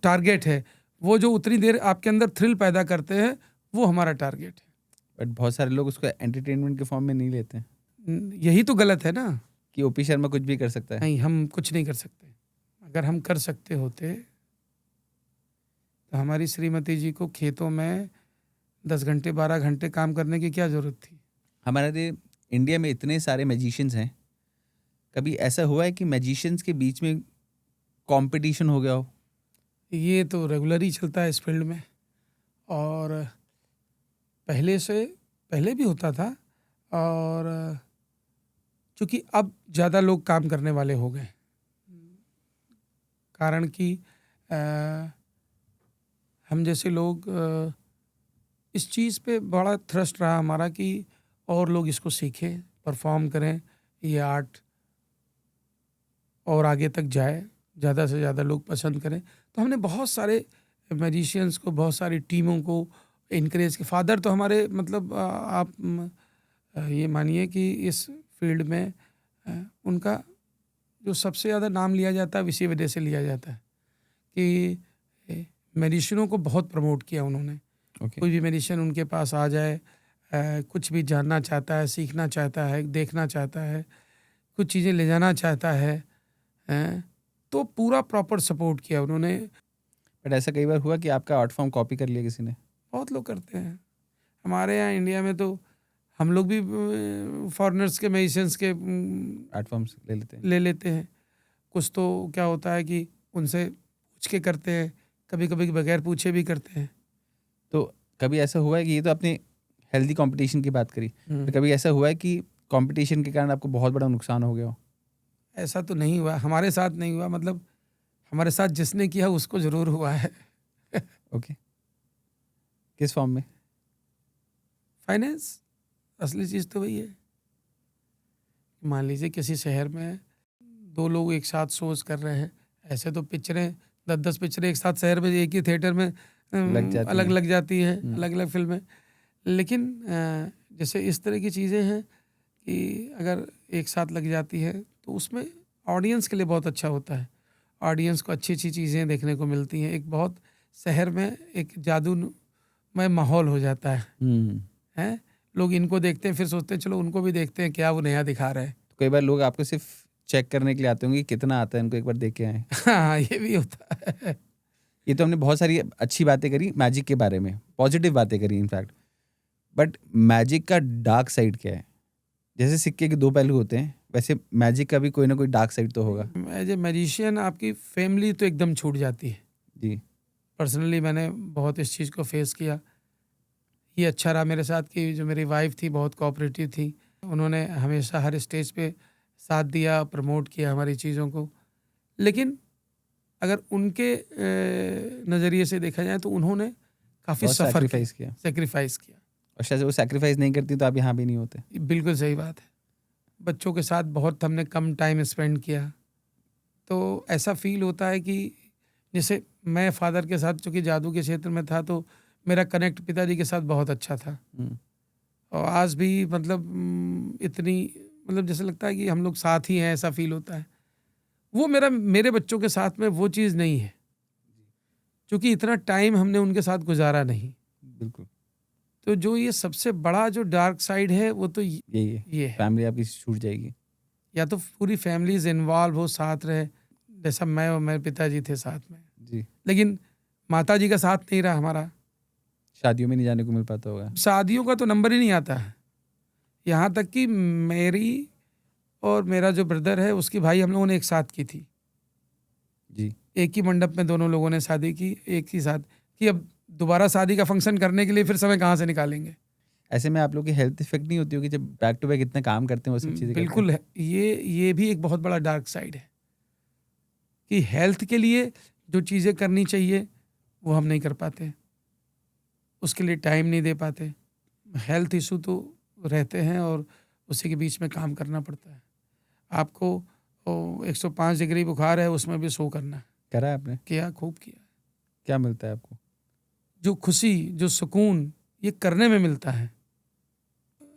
S2: टारगेट है वो जो उतनी देर आपके अंदर थ्रिल पैदा करते हैं वो हमारा टारगेट है।
S1: बट बहुत सारे लोग उसको एंटरटेनमेंट के फॉर्म में नहीं लेते हैं
S2: यही तो गलत है ना।
S1: कि ओपी शर्मा कुछ भी कर सकता है।
S2: नहीं, हम कुछ नहीं कर सकते। अगर हम कर सकते होते तो हमारी श्रीमती जी को खेतों में 10 घंटे 12 घंटे काम करने की क्या जरूरत थी।
S1: हमारे इंडिया में इतने सारे मैजिशियंस हैं, कभी ऐसा हुआ है कि मैजिशियंस के बीच में कंपटीशन हो गया हो?
S2: ये तो रेगुलर ही चलता है इस फील्ड में, और पहले भी होता था। और चूंकि अब ज़्यादा लोग काम करने वाले हो गए, कारण कि हम जैसे लोग इस चीज़ पे बड़ा थ्रस्ट रहा हमारा कि और लोग इसको सीखें, परफॉर्म करें, ये आर्ट और आगे तक जाए, ज़्यादा से ज़्यादा लोग पसंद करें। तो हमने बहुत सारे मैजिशियंस को, बहुत सारी टीमों को इनक्रेज किया। फादर तो हमारे मतलब आप ये मानिए कि इस फील्ड में उनका जो सबसे ज़्यादा नाम लिया जाता है इसी वजह से लिया जाता है कि मैजिशियनों को बहुत प्रमोट किया उन्होंने। कोई भी मैजिशियन उनके पास आ जाए, कुछ भी जानना चाहता है, सीखना चाहता है, देखना चाहता है, कुछ चीज़ें ले जाना चाहता है, तो पूरा प्रॉपर सपोर्ट किया उन्होंने।
S1: बट ऐसा कई बार हुआ कि आपका आर्ट फॉर्म कॉपी कर लिया किसी ने?
S2: बहुत लोग करते हैं हमारे यहाँ इंडिया में। तो हम लोग भी फॉरेनर्स के म्यूजिशियंस के
S1: आर्ट फॉर्म्स
S2: ले लेते हैं। कुछ तो क्या होता है कि उनसे पूछ के करते हैं, कभी कभी बगैर पूछे भी करते हैं।
S1: तो कभी ऐसा हुआ है कि, ये तो आपने हेल्दी कंपटीशन की बात करी, तो कभी ऐसा हुआ है कि कंपटीशन के कारण आपको बहुत बड़ा नुकसान हो गया हो?
S2: ऐसा तो नहीं हुआ, हमारे साथ नहीं हुआ। मतलब हमारे साथ जिसने किया उसको जरूर हुआ है।
S1: ओके, किस फॉर्म में?
S2: फाइनेंस। असली चीज़ तो वही है। मान लीजिए किसी शहर में 2 लोग एक साथ शोज कर रहे हैं, ऐसे तो पिक्चरें 10-10 पिक्चरें एक साथ शहर में एक ही थिएटर में अलग लग जाती हैं, अलग अलग फिल्में। लेकिन जैसे इस तरह की चीज़ें हैं कि अगर एक साथ लग जाती है तो उसमें ऑडियंस के लिए बहुत अच्छा होता है। ऑडियंस को अच्छी अच्छी चीज़ें देखने को मिलती हैं। एक बहुत शहर में एक जादूमय माहौल हो जाता है। लोग इनको देखते हैं, फिर सोचते हैं चलो उनको भी देखते हैं क्या वो नया दिखा रहे हैं।
S1: तो कई बार लोग आपको सिर्फ चेक करने के लिए आते होंगे कि कितना आता है, इनको एक बार देख के आए।
S2: हाँ, ये भी होता है।
S1: ये तो हमने बहुत सारी अच्छी बातें करी मैजिक के बारे में, पॉजिटिव बातें करी इनफैक्ट। बट मैजिक का डार्क साइड क्या है? जैसे सिक्के के 2 पहलू होते हैं, वैसे मैजिक का भी कोई ना कोई डार्क साइड तो होगा।
S2: एज ए मैजिशियन आपकी फैमिली तो एकदम छूट जाती है
S1: जी।
S2: पर्सनली मैंने बहुत इस चीज़ को फेस किया। ये अच्छा रहा मेरे साथ कि जो मेरी वाइफ थी बहुत कोऑपरेटिव थी। उन्होंने हमेशा हर स्टेज पे साथ दिया, प्रमोट किया हमारी चीज़ों को। लेकिन अगर उनके नज़रिए से देखा जाए तो उन्होंने काफ़ी सफ़र किया, सेक्रीफाइस किया।
S1: और शायद वो सेक्रीफाइस नहीं करती तो आप यहाँ भी नहीं होते।
S2: बिल्कुल सही बात है। बच्चों के साथ बहुत हमने कम टाइम स्पेंड किया, तो ऐसा फील होता है कि जैसे मैं फादर के साथ चूँकि जादू के क्षेत्र में था तो मेरा कनेक्ट पिताजी के साथ बहुत अच्छा था। और आज भी मतलब इतनी मतलब जैसे लगता है कि हम लोग साथ ही हैं, ऐसा फील होता है। वो मेरे बच्चों के साथ में वो चीज़ नहीं है, क्योंकि इतना टाइम हमने उनके साथ गुजारा नहीं।
S1: बिल्कुल।
S2: तो जो ये सबसे बड़ा जो डार्क साइड है वो तो
S1: यही है, फैमिली आपकी छूट जाएगी।
S2: या तो पूरी फैमिलीज इन्वॉल्व हो, साथ रहे, जैसा मैं और मेरे पिताजी थे साथ में
S1: जी।
S2: लेकिन माता जी का साथ नहीं रहा हमारा।
S1: शादियों में नहीं जाने को मिल पाता होगा।
S2: शादियों का तो नंबर ही नहीं आता है। यहाँ तक कि मेरी और मेरा जो ब्रदर है उसकी भाई हम लोगों ने एक साथ की थी
S1: जी।
S2: एक ही मंडप में दोनों लोगों ने शादी की एक ही साथ कि अब दोबारा शादी का फंक्शन करने के लिए फिर समय कहाँ से निकालेंगे।
S1: ऐसे में आप लोग की हेल्थ इफेक्ट नहीं होती होगी जब बैक टू बैक इतना काम करते हैं वो सब चीज़ें?
S2: बिल्कुल है। ये भी एक बहुत बड़ा डार्क साइड है कि हेल्थ के लिए जो चीज़ें करनी चाहिए वो हम नहीं कर पाते, उसके लिए टाइम नहीं दे पाते। हेल्थ इशू तो रहते हैं और उसी के बीच में काम करना पड़ता है। आपको 105 डिग्री बुखार है, उसमें भी शो करना है।
S1: करा है आपने?
S2: किया, खूब किया।
S1: क्या मिलता है आपको?
S2: जो खुशी, जो सुकून ये करने में मिलता है।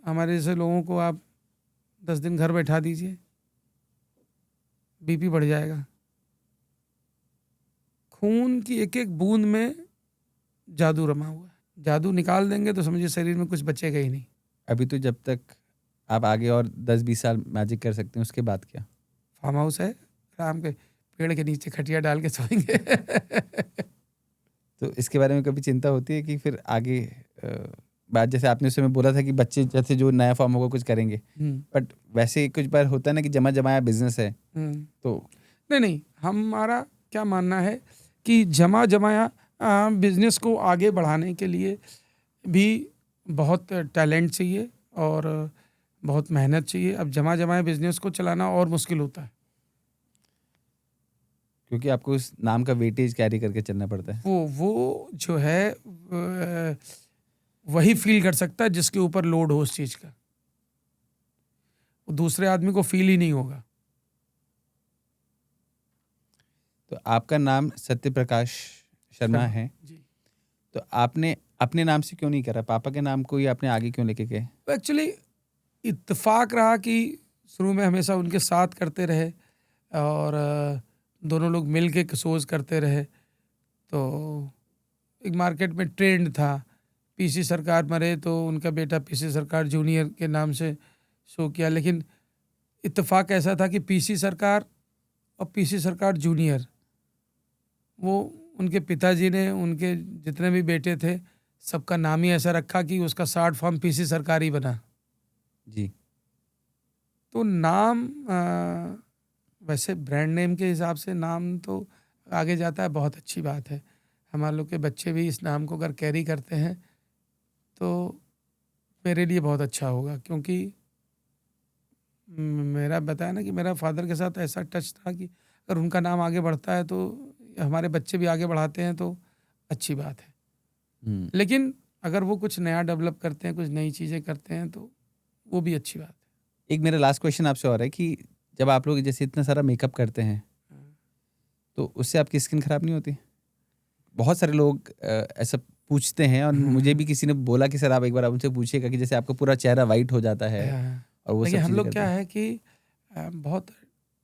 S2: हमारे जैसे लोगों को आप 10 दिन घर बैठा दीजिए, बीपी बढ़ जाएगा। खून की एक एक बूंद में जादू रमा हुआ है। जादू निकाल देंगे तो समझिए शरीर में कुछ बचेगा ही नहीं।
S1: अभी तो जब तक आप आगे और 10-20 साल मैजिक कर सकते हैं, उसके बाद क्या?
S2: फार्म हाउस है, आराम के पेड़ के नीचे खटिया डाल के सोएंगे।
S1: तो इसके बारे में कभी चिंता होती है कि फिर आगे बात, जैसे आपने उस समय बोला था कि बच्चे जैसे जो नया फॉर्म होगा कुछ करेंगे, बट वैसे कुछ बार होता है ना कि जमा जमाया बिजनेस है, तो
S2: नहीं, हमारा क्या मानना है कि जमा जमाया बिजनेस को आगे बढ़ाने के लिए भी बहुत टैलेंट चाहिए और बहुत मेहनत चाहिए। अब जमा जमाया बिजनेस को चलाना और मुश्किल होता है।
S1: क्योंकि आपको उस नाम का वेटेज कैरी करके चलना पड़ता है।
S2: वो जो है वही फील कर सकता है जिसके ऊपर लोड हो उस चीज का। वो दूसरे आदमी को फील ही नहीं होगा।
S1: तो आपका नाम सत्य प्रकाश शर्मा है
S2: जी।
S1: तो आपने अपने नाम से क्यों नहीं करा? पापा के नाम को ही आपने आगे क्यों लेके गए?
S2: एक्चुअली इत्तेफाक रहा कि शुरू में हमेशा उनके साथ करते रहे और दोनों लोग मिल के सोच करते रहे। तो एक मार्केट में ट्रेंड था, पीसी सरकार मरे तो उनका बेटा पीसी सरकार जूनियर के नाम से शो किया। लेकिन इत्तेफाक ऐसा था कि पीसी सरकार और पीसी सरकार जूनियर, वो उनके पिताजी ने उनके जितने भी बेटे थे सबका नाम ही ऐसा रखा कि उसका शॉर्ट फॉर्म पीसी सरकार ही बना।
S1: जी।
S2: तो नाम वैसे ब्रांड नेम के हिसाब से नाम तो आगे जाता है, बहुत अच्छी बात है। हमारे लोग के बच्चे भी इस नाम को अगर कैरी करते हैं तो मेरे लिए बहुत अच्छा होगा। क्योंकि मेरा बताया ना कि मेरा फादर के साथ ऐसा टच था कि अगर उनका नाम आगे बढ़ता है तो हमारे बच्चे भी आगे बढ़ाते हैं तो अच्छी बात है। लेकिन अगर वो कुछ नया डेवलप करते हैं, कुछ नई चीज़ें करते हैं तो वो भी अच्छी बात है।
S1: एक मेरा लास्ट क्वेश्चन आपसे और है कि जब आप लोग जैसे इतना सारा मेकअप करते हैं तो उससे आपकी स्किन खराब नहीं होती? बहुत सारे लोग ऐसा पूछते हैं और मुझे भी किसी ने बोला कि सर आप एक बार उनसे पूछिएगा कि जैसे आपका पूरा चेहरा वाइट हो जाता है और वो सब
S2: हम
S1: चीजें
S2: लोग
S1: करते
S2: क्या
S1: हैं।
S2: है कि बहुत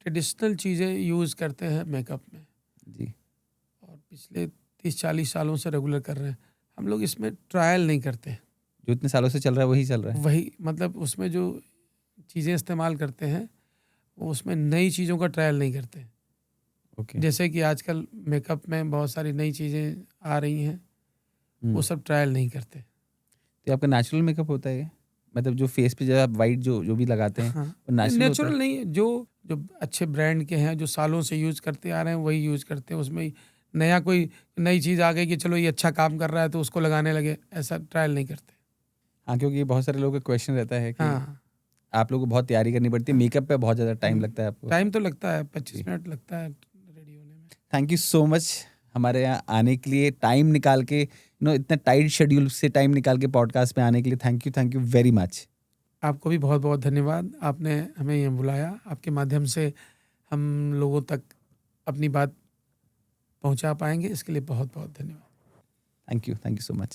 S2: ट्रेडिशनल चीज़ें यूज़ करते हैं मेकअप में
S1: जी।
S2: और पिछले 30-40 सालों से रेगुलर कर रहे हैं। हम लोग इसमें ट्रायल नहीं करते।
S1: जो इतने सालों से चल रहा है वही चल रहा है।
S2: वही मतलब उसमें जो चीज़ें इस्तेमाल करते हैं वो उसमें नई चीज़ों का ट्रायल नहीं करते।
S1: ओके।
S2: जैसे कि आजकल मेकअप में बहुत सारी नई चीज़ें आ रही हैं, वो सब ट्रायल नहीं करते।
S1: तो आपका नेचुरल मेकअप होता है ये? मतलब जो फेस पे जब आप वाइट जो जो भी लगाते हैं
S2: हाँ,
S1: वो नेचुरल होता
S2: नेचुरल
S1: है?
S2: नहीं है। जो जो अच्छे ब्रांड के हैं, जो सालों से यूज़ करते आ रहे हैं वही यूज़ करते हैं। उसमें नया कोई नई चीज़ आ गई कि चलो ये अच्छा काम कर रहा है तो उसको लगाने लगे, ऐसा ट्रायल नहीं करते।
S1: हाँ, क्योंकि बहुत सारे लोगों का क्वेश्चन रहता है कि
S2: हाँ,
S1: आप लोगों को बहुत तैयारी करनी पड़ती है, मेकअप पे बहुत ज़्यादा टाइम लगता है आपको।
S2: टाइम तो लगता है, 25
S1: जी।
S2: मिनट लगता है रेडी होने में।
S1: थैंक यू सो मच हमारे यहाँ आने के लिए, टाइम निकाल के, इतना टाइट शेड्यूल से टाइम निकाल के पॉडकास्ट में आने के लिए थैंक यू वेरी मच।
S2: आपको भी बहुत बहुत धन्यवाद। आपने हमें यहाँ बुलाया, आपके माध्यम से हम लोगों तक अपनी बात पहुँचा पाएंगे, इसके लिए बहुत बहुत धन्यवाद।
S1: Thank you so much.